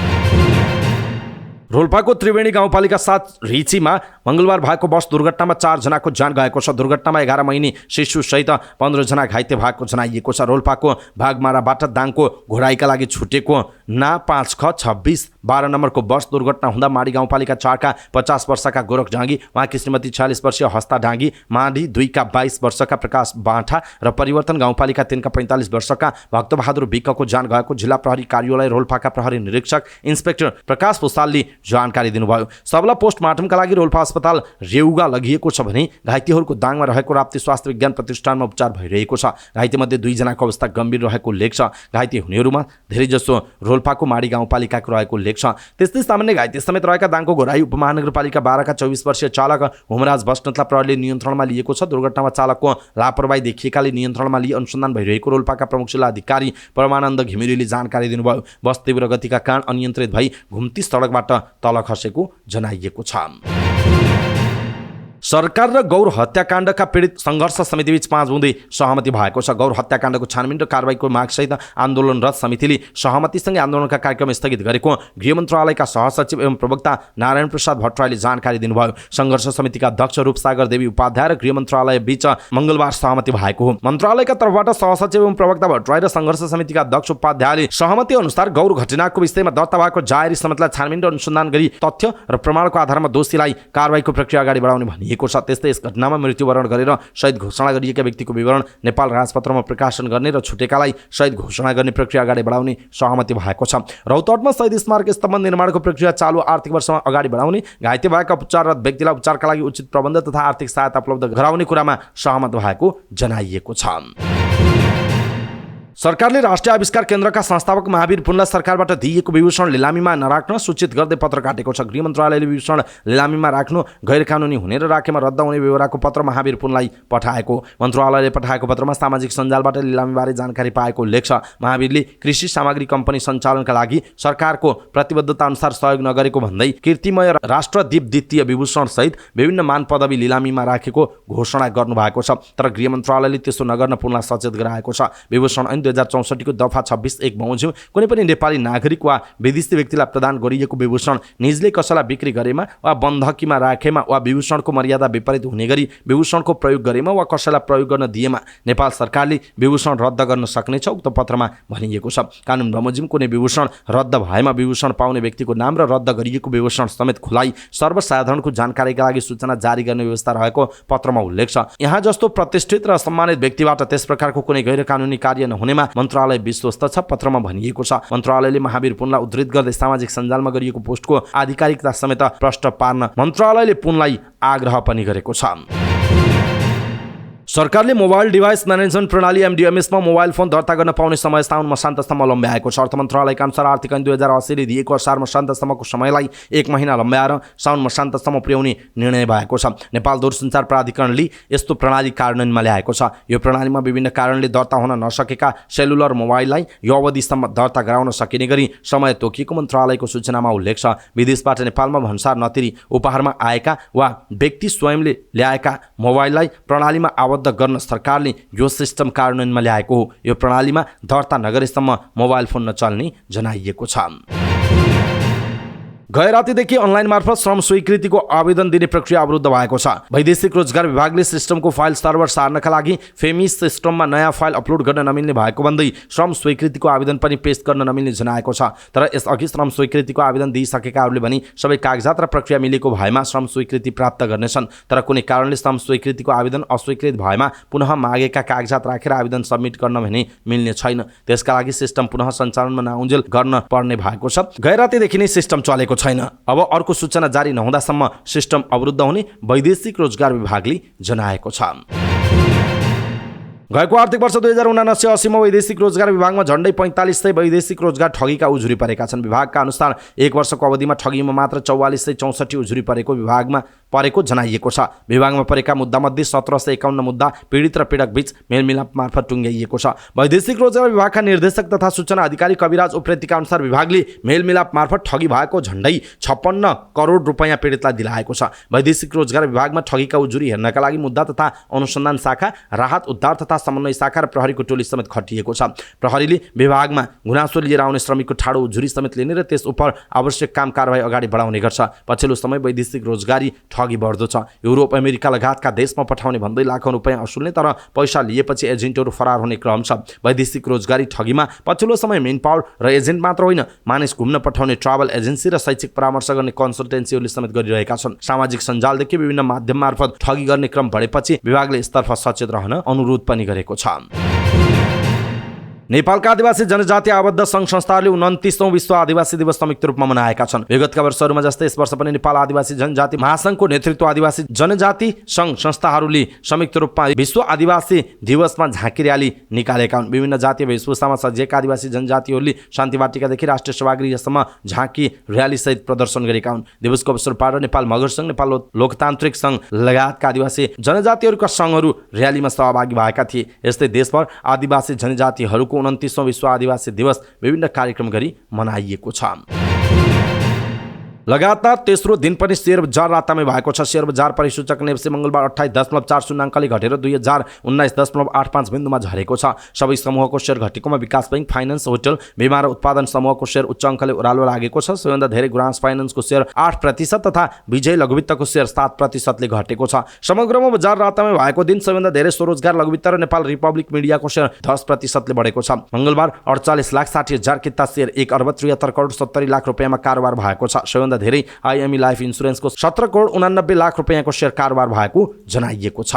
रोल्पाको त्रिवेणी गाउँपालिका 7 रिचीमा मंगलबार भएको बस दुर्घटनामा 4 जनाको ज्यान गएको छ। दुर्घटनामा 11 महिने शिशु सहित 15 जना घाइते भएको जनाइएको छ। रोल्पाको भागमाराबाट दाङको घोडाईका लागि छुटेको ना 5X26 12 नम्बरको बस दुर्घटना हुँदा माडी गाउँपालिका 4 का 50 वर्षका गोरख ढाङ्गी, उहाँकी श्रीमती 46 वर्षीय हस्ता ढाङ्गी, माडी 2 का 22 वर्षका प्रकाश बाँठा र परिवर्तन गाउँपालिका 3 का 45 वर्षका भक्तबहादुर विकको ज्यान गएको जिल्ला प्रहरी कार्यालय रोल्पाका प्रहरी निरीक्षक इन्स्पेक्टर प्रकाश पुसालले जानकारी दिनुभयो। सबलाई पोस्टमार्टमका लागि रोल्पा अस्पताल रेउगा लगिएको छ भने घाइतेहरूको दाङमा रहेको राप्ती स्वास्थ्य विज्ञान प्रतिष्ठानमा उपचार भइरहेको छ। घाइतेमध्ये 2 जनाको अवस्था गम्भीर रहेको उल्लेख छ। घाइते हुनेहरूमा धेरैजसो रोल्पाको माडी गाउँपालिकाको रहेको उल्लेख छ। त्यस्तै सामान्य घाइते समेत रहेका दाङको घोराई उपमहानगरपालिका 12 का 24 वर्षीय चालक होमराज बस्नेतलाई प्रहरीले नियन्त्रणमा लिएको छ। दुर्घटनामा चालकको लापरवाही देखिएकाले नियन्त्रणमा लिई अनुसन्धान भइरहेको रोल्पाका प्रमुख जिल्ला अधिकारी परमानन्द घिमिरेले जानकारी दिनुभयो। बस तीव्र गतिका कारण अनियन्त्रित भई घुम्ती सडकबाट तल खसेको जनाइएको छ। सरकार र गौर हत्याकाण्डका पीडित संघर्ष समितिबीच 5 बुँदे सहमति भएको छ। गौर हत्याकाण्डको छानबिन र कारबाहीको मागसहित आन्दोलनरत समितिले सहमतिसँगै आन्दोलनका कार्यक्रम स्थगित गरेको गृह मन्त्रालयका सहसचिव एवं प्रवक्ता नारायण प्रसाद भट्टराईले जानकारी दिनुभयो। संघर्ष समितिका अध्यक्ष रूपसागर देवी उपाध्याय र गृह मन्त्रालय बीच मंगलबार सहमति भएको हो। मन्त्रालयका तर्फबाट सहसचिव एवं प्रवक्ता भट्टराई र संघर्ष समितिका अध्यक्ष उपाध्यायले सहमति अनुसार गौर घटनाको विषयमा दर्ता भएको जाहेरी समेतलाई छानबिन र अनुसन्धान गरी तथ्य र प्रमाणको आधारमा दोषीलाई कारबाहीको प्रक्रिया अगाडि बढाउने भनिएको छ। त्यस्तै यस घटनामा मृत्युवरण गरेर शहीद घोषणा गरिएका व्यक्तिको विवरण नेपाल राजपत्रमा प्रकाशन गर्ने र छुटेकालाई शहीद घोषणा गर्ने प्रक्रिया अगाडि बढाउने सहमति भएको छ। रौतहटमा शहीद स्मारक स्तम्भ निर्माणको प्रक्रिया चालु आर्थिक वर्षमा अगाडि बढाउने, घाइते भएका उपचाररत व्यक्तिलाई उपचारका लागि उचित प्रबन्ध तथा आर्थिक सहायता उपलब्ध गराउने कुरामा सहमत भएको जनाइएको छ। सरकारले राष्ट्रिय आविष्कार केन्द्रका संस्थापक महावीर पुनलाई सरकारबाट दिइएको विभूषण लिलामीमा नराख्न सूचित गर्दै पत्र काटेको छ। गृह मन्त्रालयले विभूषण लिलामीमा राख्नु गैर कानुनी हुने र राखेमा रद्द हुने बेहोराको पत्र महावीर पुनलाई पठाएको मन्त्रालयले पठाएको पत्रमा सामाजिक सञ्जालबाट लिलामीबारे जानकारी पाएको उल्लेख छ। महावीरले कृषि सामग्री कम्पनी सञ्चालनका लागि सरकारको प्रतिबद्धता अनुसार सहयोग नगरेको भन्दै कीर्तिमय राष्ट्रदीप द्वितीय विभूषण सहित विभिन्न मान पदवी लिलामीमा राखेको घोषणा गर्नुभएको छ। तर गृह मन्त्रालयले त्यसो नगर्न पुनलाई सचेत गराएको छ। विभूषण ऐन 2064 को दफा 26(1) बमोजिम कुनै पनि नेपाली नागरिक वा विदेशी व्यक्तिलाई प्रदान गरिएको विभूषण निजले कसैलाई बिक्री गरेमा वा बन्धकीमा राखेमा वा विभूषणको मर्यादा विपरीत हुने गरी विभूषणको प्रयोग गरेमा वा कसैलाई प्रयोग गर्न दिएमा नेपाल सरकारले विभूषण रद्द गर्न सक्नेछ उक्त पत्रमा भनिएको छ। कानुन बमोजिम कुनै विभूषण रद्द भएमा विभूषण पाउने व्यक्तिको नाम र रद्द गरिएको विभूषण समेत खुलाई सर्वसाधारणको जानकारीका लागि सूचना जारी गर्ने व्यवस्था रहेको पत्रमा उल्लेख छ। यहाँ जस्तो प्रतिष्ठित र सम्मानित व्यक्तिबाट त्यस प्रकारको कुनै गैर कानुनी कार्य नहुनेमा मन्त्रालय विश्वस्त छ। पत्रमा भनिएको छ। मन्त्रालयले महावीर पुनलाई उद्धृत गर्दै सामाजिक सञ्जालमा गरिएको पोस्टको आधिकारिकता समेत प्रश्न पार्न मन्त्रालयले पुनलाई आग्रह पनि गरेको छ। सरकारले मोबाइल डिभाइस म्यानेजमेन्ट प्रणाली एमडिएमएसमा मोबाइल फोन दर्ता गर्न पाउने समय साउन मसान्तसम्म लम्ब्याएको छ। अर्थ मन्त्रालयका अनुसार आर्थिक ऐन 2080 ले दिएको असार मसान्तसम्मको समयलाई 1 महिना लम्ब्याएर साउन मसान्तसम्म पुर्याउने निर्णय भएको छ। नेपाल दूरसञ्चार प्राधिकरणले यस्तो प्रणाली कार्यान्वयनमा ल्याएको छ। यो प्रणालीमा विभिन्न कारणले दर्ता हुन नसकेका सेलुलर मोबाइललाई यो अवधिसम्म दर्ता गराउन सकिने गरी समय तोकिएको मन्त्रालयको सूचनामा उल्लेख छ। विदेशबाट नेपालमा भन्सार नतिरी उपहारमा आएका वा व्यक्ति स्वयंले ल्याएका मोबाइललाई प्रणालीमा आबद्ध गर्न सरकारले यो सिस्टम कार्यान्वयनमा ल्याएको हो। यो प्रणालीमा दर्ता नगरेसम्म मोबाइल फोन नचल्ने जनाइएको छ। गए रातिदेखि अनलाइन मार्फत श्रम स्वीकृतिको आवेदन दिने प्रक्रिया अवरुद्ध भएको छ। वैदेशिक रोजगार विभागले सिस्टमको फाइल सर्भर सार्नका लागि फेमिस सिस्टममा नयाँ फाइल अपलोड गर्न नमिल्ने भएको भन्दै श्रम स्वीकृतिको आवेदन पनि पेश गर्न नमिल्ने जनाएको छ। तर यसअघि श्रम स्वीकृतिको आवेदन दिइसकेकाहरूले भने सबै कागजात र प्रक्रिया मिलेको भएमा श्रम स्वीकृति प्राप्त गर्नेछन्। तर कुनै कारणले श्रम स्वीकृतिको आवेदन अस्वीकृत भएमा पुनः मागेका कागजात राखेर आवेदन सबमिट गर्न भने मिल्ने छैन। त्यसका लागि सिस्टम पुनः सञ्चालनमा नआउन्जेल गर्न पर्ने भएको छ। गए रातिदेखि नै सिस्टम चलेको छैन। अब अर्को सूचना जारी नहुँदासम्म सिस्टम अवरुद्ध हुने वैदेशिक रोजगार विभागले जनाएको छ। गएको आर्थिक वर्ष 2079-80 मा वैदेशिक रोजगार विभागमा झण्डै 4500 वैदेशिक रोजगार ठगीका उजुरी परेका छन्। विभागका अनुसार 1 वर्षको अवधिमा ठगीमा मात्र 4464 उजुरी परेको जनाइएको छ। विभागमा परेका मुद्दामध्ये 1751 मुद्दा पीडित र पीडक बीच मेलमिलाप मार्फत टुङ्ग्याइएको छ। वैदेशिक रोजगार विभागका निर्देशक तथा सूचना अधिकारी कविराज उप्रेतीका अनुसार विभागले मेलमिलाप मार्फत ठगी भएको झण्डै 56 करोड रुपैयाँ पीडितलाई दिलाएको छ। वैदेशिक रोजगार विभागमा ठगीका उजुरी हेर्नका लागि मुद्दा तथा अनुसन्धान शाखा, राहत उद्धार तथा समन्वय शाखा र प्रहरीको टोली समेत खटिएको छ। प्रहरीले विभागमा गुनासो लिएर आउने श्रमिकको ठाडो उजुरी समेत लिने र त्यस उप आवश्यक काम कारबाही अगाडि बढाउने गर्छ। पछिल्लो समय वैदेशिक रोजगारी ठगी बढ्दो छ। युरोप, अमेरिका लगायतका देशमा पठाउने भन्दै लाखौं रुपैयाँ असुल्ने तर पैसा लिएपछि एजेन्टहरू फरार हुने क्रम छ। वैदेशिक रोजगारी ठगीमा पछिल्लो समय मेन पावर र एजेन्ट मात्र होइन, मानिस घुम्न पठाउने ट्राभल एजेन्सी र शैक्षिक परामर्श गर्ने कन्सल्टेन्सीहरूले समेत गरिरहेका छन्। सामाजिक सञ्जालदेखि विभिन्न माध्यम मार्फत ठगी गर्ने क्रम बढेपछि विभागले यसतर्फ सचेत रहन अनुरोध पनि गरेको छ। नेपालका आदिवासी जनजाति आबद्ध सङ्घ संस्थाहरूले 29औं विश्व आदिवासी दिवस संयुक्त रूपमा मनाएका छन्। विगतका वर्षहरूमा जस्तै यस वर्ष पनि नेपाल आदिवासी जनजाति महासङ्घको नेतृत्व आदिवासी जनजाति सङ्घ संस्थाहरूले संयुक्त रूपमा विश्व आदिवासी दिवसमा झाँकी र्याली निकालेका हुन्। विभिन्न जातीय वेशभूषामा सजिएका आदिवासी जनजातिहरूले शान्ति वाटिकादेखि राष्ट्रिय सभागृहसम्म झाँकी र्याली सहित प्रदर्शन गरेका हुन्। दिवसको अवसर पारेर नेपाल मगर सङ्घ, नेपाल लोकतान्त्रिक सङ्घ लगायतका आदिवासी जनजातिहरूका सङ्घहरू र्यालीमा सहभागी भएका थिए। यस्तै देशभर आदिवासी जनजातिहरूको 29औं विश्व आदिवासी दिवस विभिन्न कार्यक्रम गरी मनाइएको छ। लगातार तेस्रो दिन पनि शेयर बजार रातामै भएको छ। शेयर बजार परिसूचक नेप्से मंगलबार 28.40 अङ्कले घटेर 2019.85 बिन्दुमा झरेको छ। सबै समूहको शेयर घटेकोमा विकास बैंक, फाइनान्स, होटल, बीमा र उत्पादन समूहको शेयर उच्च अङ्कले ओह्रालो लागेको छ। सबैभन्दा धेरै गुराँस फाइनान्सको शेयर 8% तथा विजय लघुवित्तको शेयर 7% घटेको छ। समग्रमा बजार रातामै भएको दिन सबैभन्दा धेरै स्वरोजगार लघुवित्त र नेपाल रिपब्लिक मिडियाको शेयर 10% बढेको छ। मंगलबार 48,60,000 किता शेयर 1,73,70,00,000 रुपैयाँमा कारोबार भएको छ। सबैभन्दा धेरै आइएमई लाइफ इन्स्योरेन्सको 17,89,00,000 रुपैयाँको शेयर कारोबार भएको जनाइएको छ।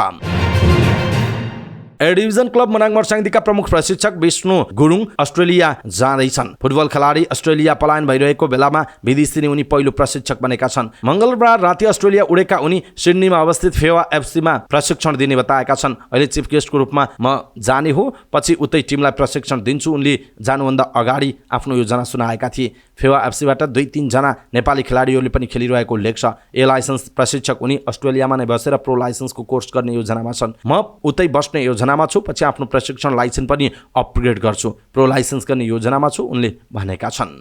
ए डिभिजन क्लब मनाङ मर्साङदीका प्रमुख प्रशिक्षक विष्णु गुरुङ अस्ट्रेलिया जाँदैछन्। फुटबल खेलाडी अस्ट्रेलिया पलायन भइरहेको बेलामा विदेशी उनी पहिलो प्रशिक्षक बनेका छन्। मंगलबार राति अस्ट्रेलिया उडेका उनी सिडनीमा अवस्थित फेवा एफसीमा प्रशिक्षण दिने बताएका छन्। अहिले चिफ गेस्टको रूपमा म जाने हो, पछि उतै टिमलाई प्रशिक्षण दिन्छु, उनले जानुभन्दा अगाडि आफ्नो योजना सुनाएका थिए। फेवा एफसीबाट 2-3 जना नेपाली खेलाडीहरूले पनि खेलिरहेको उल्लेख छ। ए लाइसेन्स प्रशिक्षक उनी अस्ट्रेलियामा नै बसेर प्रो लाइसेन्सको कोर्स गर्ने योजनामा छन्। म उतै बस्ने योजनामा छु, पछि आफ्नो प्रशिक्षण लाइसेन्स पनि अपग्रेड गर्छु, प्रो लाइसेन्स गर्ने योजनामा छु, उनले भनेका छन्।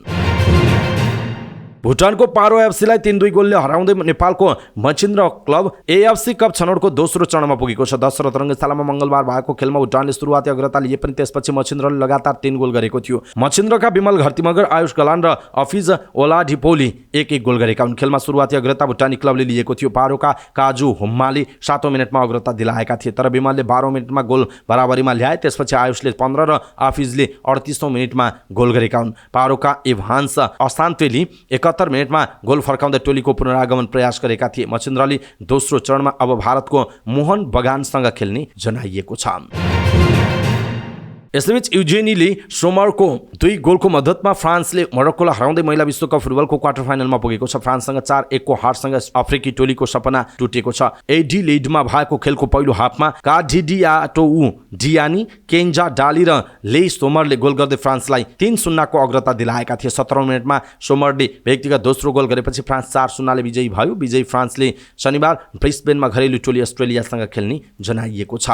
भुटानको पारो एफसीलाई 3-2 गोलले हराउँदै नेपालको मचिन्द्र क्लब एएफसी कप छनौटको दोस्रो चरणमा पुगेको छ। दशरथ रङ्गशालामा मंगलबार भएको खेलमा भुटानले सुरुवाती अग्रता लिए पनि त्यसपछि मचिन्द्रले लगातार 3 गोल गरेको थियो। मचिन्द्रका विमल घरतीमगर, आयुष गलान र अफिज ओलाढिपोली 1-1 गोल गरेका हुन्। खेलमा सुरुवाती अग्रता भुटानी क्लबले लिएको थियो। पारोका काजु हुम्माले 7औं मिनेटमा अग्रता दिलाएका थिए, तर विमलले 12औं मिनेटमा गोल बराबरीमा ल्याए। त्यसपछि आयुषले 15 र अफिजले 38औं मिनेटमा गोल गरेका हुन्। पारोका इभान्स असान्तेले 71 मिनेटमा गोल फर्काउँदै टोलीको पुनरागमन प्रयास गरेका थिए। मचिन्द्रले दोस्रो चरणमा अब भारतको मोहन बगानसँग खेल्ने जनाइएको छ। यसैबीच युजेनीले सोमबारको 2 गोलको मद्दतमा फ्रान्सले मोरक्कोलाई हराउँदै महिला विश्वकप फुटबलको क्वार्टर फाइनलमा पुगेको छ। फ्रान्ससँग 4-1 को हारसँग अफ्रिकी टोलीको सपना टुटेको छ। एडिलेडमा भएको खेलको पहिलो हाफमा काडिडियाटोउ डियानी, केन्जा डाली र ले सोमरले गोल गर्दै फ्रान्सलाई 3-0 को अग्रता दिलाएका थिए। 17औं मिनेटमा सोमरले व्यक्तिगत दोस्रो गोल गरेपछि फ्रान्स 4-0 ले विजयी भयो। विजयी फ्रान्सले शनिबार ब्रिस्बेनमा घरेलु टोली अस्ट्रेलियासँग खेल्ने जनाइएको छ।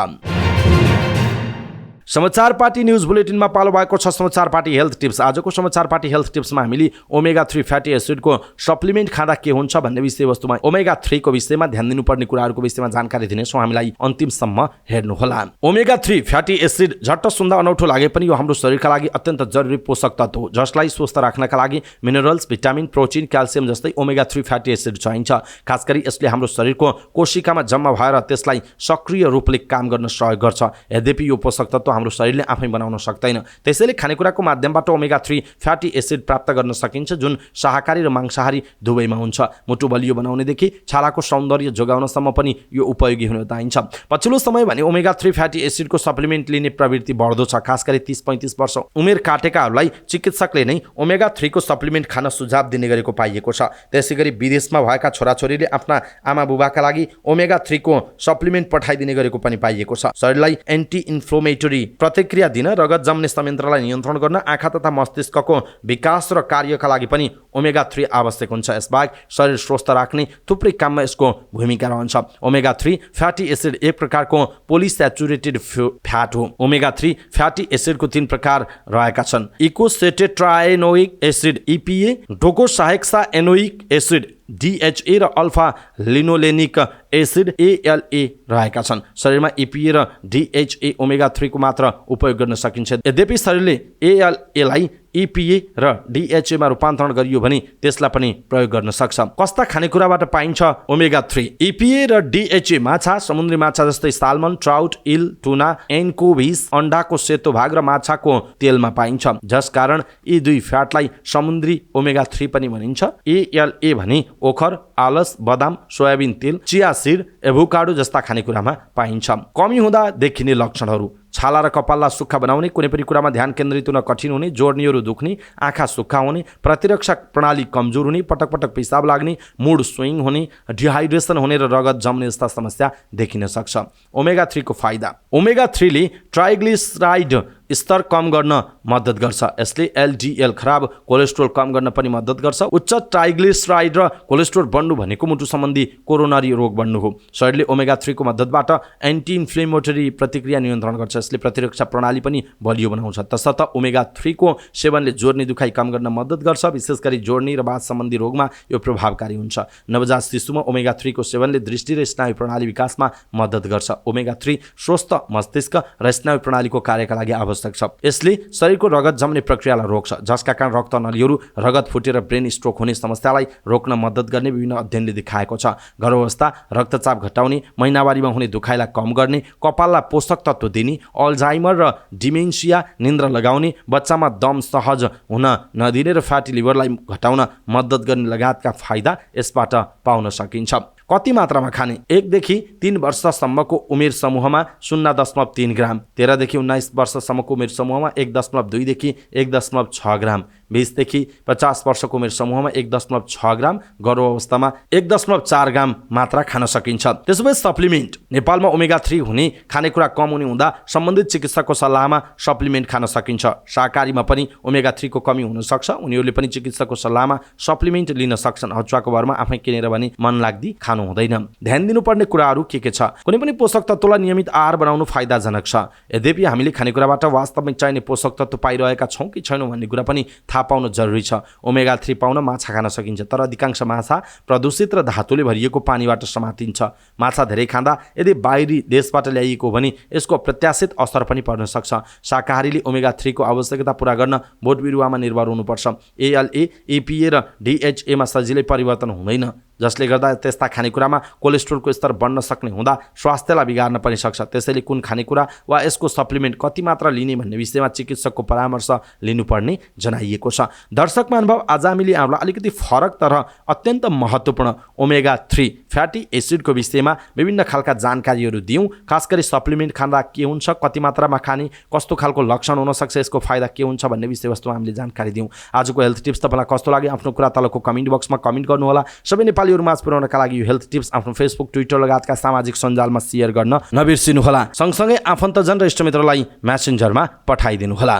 समाचार पार्टी न्यूज बुलेटिनमा पालो भएको छ समाचार पार्टी हेल्थ टिप्स। आजको समाचार पार्टी हेल्थ टिप्समा हामीले ओमेगा 3 फ्याटी एसिडको सप्लिमेन्ट खाँदा के हुन्छ भन्ने विषयवस्तुमा ओमेगा 3 को विषयमा ध्यान दिनुपर्ने कुराहरूको विषयमा जानकारी दिनेछौँ। हामीलाई अन्तिमसम्म हेर्नुहोला। ओमेगा 3 फ्याटी एसिड झट्ट सुन्दा अनौठो लागे पनि यो हाम्रो शरीरका लागि अत्यन्त जरुरी पोषक तत्व हो, जसलाई स्वस्थ राख्नका लागि मिनरल्स, भिटामिन, प्रोटिन, क्याल्सियम जस्तै ओमेगा 3 फ्याटी एसिड चाहिन्छ। खासगरी यसले हाम्रो शरीरको कोशिकामा जम्मा भएर त्यसलाई सक्रिय रूपले काम गर्न सहयोग गर्छ। यद्यपि यो पोषक तत्व हाम्रो शरीरले आफै बनाउन सक्दैन। त्यसैले खानेकुराको माध्यमबाट ओमेगा 3 फ्याटी एसिड प्राप्त गर्न सकिन्छ, जुन शाकाहारी र मांसाहारी दुवैमा हुन्छ। मुटु बलियो बनाउनेदेखि छालाको सौन्दर्य जोगाउनसम्म पनि यो उपयोगी हुन बताइन्छ। पछिल्लो समय भने ओमेगा 3 फ्याटी एसिडको सप्लिमेन्ट लिने प्रवृत्ति बढ्दो छ। खासगरी 30-35 वर्ष उमेर काटेकाहरूलाई चिकित्सकले नै ओमेगा 3 को सप्लिमेन्ट खान सुझाव दिने गरेको पाइएको छ। त्यसैगरी विदेशमा भएका छोराछोरीले आफ्ना आमा बुबाका लागि ओमेगा 3 को सप्लिमेन्ट पठाइदिने गरेको पनि पाइएको छ। शरीरलाई एन्टी इन्फ्लोमेटरी प्रतिक्रिया दिन, रगत जम्ने संयन्त्रलाई नियन्त्रण गर्न, आँखा तथा मस्तिष्कको विकास र कार्यका लागि पनि ओमेगा 3 आवश्यक हुन्छ। यसबाहेक शरीर स्वस्थ राख्ने थुप्रै काममा यसको भूमिका रहन्छ। ओमेगा 3 फ्याटी एसिड एक प्रकारको पोलिस्याचुरेटेड फ्याट हो। ओमेगा 3 फ्याटी एसिडको 3 प्रकार रहेका छन्: इकोसेटेट्राएनोइक एसिड EPA, डोकोसाहेक्सा एनोइक एसिड DHA र अल्फा लिनोलेनिक एसिड ALA रहेका छन्। शरीरमा EPA र DHA ओमेगा 3 को मात्र उपयोग गर्न सकिन्छ। यद्यपि शरीरले ALA लाई EPA र DHA मा रूपान्तरण गरियो भने त्यसलाई पनि प्रयोग गर्न सक्छ। कस्ता खानेकुराबाट पाइन्छ ओमेगा 3? EPA र DHA माछा, समुद्री माछा जस्तै साल्मन, ट्राउट, इल, टुना, एन्कोभिस, अन्डाको सेतो भाग र माछाको तेलमा पाइन्छ, जसकारण यी दुई फ्याटलाई समुद्री ओमेगा 3 पनि भनिन्छ। ALA भने ओखर, आलस, बदाम, सोयाबिन तेल, चिया सीड, एभोकाडो जस्ता खानेकुरामा पाइन्छ। कमी हुँदा देखिने लक्षणहरू: छाला र कपाललाई सुक्खा बनाउने, कुनै पनि कुरामा ध्यान केन्द्रित हुन कठिन हुने, जोड्नीहरू दुख्ने, आँखा सुक्खा हुने, प्रतिरक्षा प्रणाली कमजोर हुने, पटक पटक पिसाब लाग्ने, मुड स्विङ हुने, डिहाइड्रेसन हुने र रगत जम्ने जस्ता समस्या देखिन सक्छ। ओमेगा 3 को फाइदा: ओमेगा 3 ले ट्राइग्लिसराइड स्तर कम गर्न मद्दत गर्छ। यसले LDL खराब कोलेस्ट्रोल कम गर्न पनि मद्दत गर्छ। उच्च ट्राइग्लिसराइड र कोलेस्ट्रोल बढ्नु भनेको मुटु सम्बन्धी कोरोनरी रोग बढ्नु हो। शरीरले ओमेगा 3 को मद्दतबाट एन्टी इन्फ्लेमेटरी प्रतिक्रिया नियन्त्रण गर्छ। यसले प्रतिरक्षा प्रणाली पनि बलियो बनाउँछ। तसर्थ ओमेगा 3 को सेवनले जोर्नी दुखाइ कम गर्न मद्दत गर्छ। विशेष गरी जोर्नी र बाथ सम्बन्धी रोगमा यो प्रभावकारी हुन्छ। नवजात शिशुमा ओमेगा 3 को सेवनले दृष्टि र स्नायु प्रणाली विकासमा मद्दत गर्छ। ओमेगा 3 स्वस्थ मस्तिष्क र स्नायु प्रणालीको कार्यका लागि आवश्यक छ। यसले शरीरको रगत जम्ने प्रक्रियालाई रोक्छ, जसका कारण रक्त नलीहरू, रगत फुटेर ब्रेन स्ट्रोक हुने समस्यालाई रोक्न मद्दत गर्ने विभिन्न अध्ययनले देखाएको छ। गर्भावस्था, रक्तचाप घटाउने, महिनावारीमा हुने दुखाइलाई कम गर्ने, कपाललाई पोषक तत्व दिने, अल्जाइमर र डिमेन्सिया, निन्द्रा लगाउने, बच्चामा दम सहज हुन नदिने र फ्याटी लिभरलाई घटाउन मद्दत गर्ने लगायतका फाइदा यसबाट पाउन सकिन्छ। कति मात्रामा खाने? 1 देखि 3 वर्षसम्मको उमेर समूहमा 0.3 ग्राम, 13 देखि 19 वर्षसम्मको उमेर समूहमा 1.2 देखि 1.6 ग्राम, 20 देखि 50 वर्षको उमेर समूहमा 1.6 ग्राम, गर्भावस्थामा 1.4 ग्राम मात्रा खान सकिन्छ। त्यसोभए सप्लिमेन्ट नेपालमा ओमेगा 3 हुने खानेकुरा कम हुने हुँदा सम्बन्धित चिकित्सकको सल्लाहमा सप्लिमेन्ट खान सकिन्छ। शाकाहारीमा पनि ओमेगा 3 को कमी हुन सक्छ, उनीहरूले पनि चिकित्सकको सल्लाहमा सप्लिमेन्ट लिन सक्छन्। हचुवाको भरमा आफै किनेर भने मन लाग्दी खानु हुँदैन। ध्यान दिनुपर्ने कुराहरू के छ? कुनै पनि पोषक तत्त्वलाई नियमित आहार बनाउनु फाइदाजनक छ। यद्यपि हामीले खानेकुराबाट वास्तवमै चाहिने पोषक तत्त्व पाइरहेका छौँ कि छैनौँ भन्ने कुरा पनि थाहा पाउन जरुरी छ। ओमेगा 3 पाउन माछा खान सकिन्छ, तर अधिकांश माछा प्रदूषित र धातुले भरिएको पानीबाट समातिन्छ। माछा धेरै खाँदा यदि बाहिरी देशबाट ल्याइएको हो भने यसको अप्रत्याशित असर पनि पर्न सक्छ। शाकाहारीले ओमेगा 3 को आवश्यकता पूरा गर्न बोट बिरुवामा निर्भर हुनुपर्छ। ALA, EPA र DHA मा सजिलै परिवर्तन हुँदैन, जसले गर्दा त्यस्ता खानेकुरामा कोलेस्ट्रोलको स्तर बढ्न सक्ने हुँदा स्वास्थ्यलाई बिगार्न पनि सक्छ। त्यसैले कुन खानेकुरा वा यसको सप्लिमेन्ट कति मात्रा लिने भन्ने विषयमा चिकित्सकको परामर्श लिनुपर्ने जनाइएको छ। दर्शक महानुभाव, आज हामीले यहाँलाई अलिकति फरक तर अत्यन्त महत्त्वपूर्ण ओमेगा 3 फ्याटी एसिडको विषयमा विभिन्न खालका जानकारीहरू दियौँ। खास गरी सप्लिमेन्ट खाँदा के हुन्छ, कति मात्रामा खाने, कस्तो खालको लक्षण हुन सक्छ, यसको फाइदा के हुन्छ भन्ने विषयवस्तुमा हामीले जानकारी दियौँ। आजको हेल्थ टिप्स तपाईँलाई कस्तो लाग्यो आफ्नो कुरा तलको कमेन्ट बक्समा कमेन्ट गर्नुहोला। सबै नेपालीहरू माझ पुर्याउनका लागि यो हेल्थ टिप्स आफ्नो फेसबुक, ट्विटर लगायतका सामाजिक सञ्जालमा सेयर गर्न नबिर्सिनुहोला। सँगसँगै आफन्तजन र इष्टमित्रलाई म्यासेन्जरमा पठाइदिनुहोला।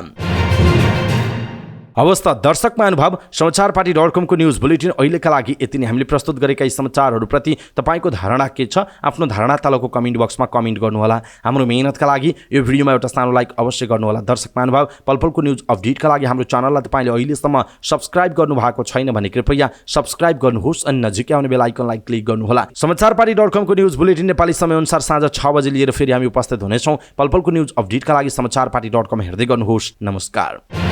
हवस् त दर्शक महानुभाव, समाचारपाटी.com को न्युज बुलेटिन अहिलेका लागि यति नै। हामीले प्रस्तुत गरेका यी समाचारहरूप्रति तपाईँको धारणा के छ? आफ्नो धारणा तलको कमेन्ट बक्समा कमेन्ट गर्नुहोला। हाम्रो मेहनतका लागि यो भिडियोमा एउटा सानो लाइक अवश्य गर्नुहोला। दर्शक महानुभाव, पलपलको न्युज अपडेटका लागि हाम्रो च्यानललाई तपाईँले अहिलेसम्म सब्स्क्राइब गर्नुभएको छैन भने कृपया सब्स्क्राइब गर्नुहोस् अनि नजिकै आउने बेल आइकनलाई क्लिक गर्नुहोला। समाचारपाटी.com को न्युज बुलेटिन नेपाली समयअनुसार साँझ 6 बजे लिएर फेरि हामी उपस्थित हुनेछौँ। पलपलको न्युज अपडेटका लागि समाचारपाटी.com हेर्दै गर्नुहोस्। नमस्कार।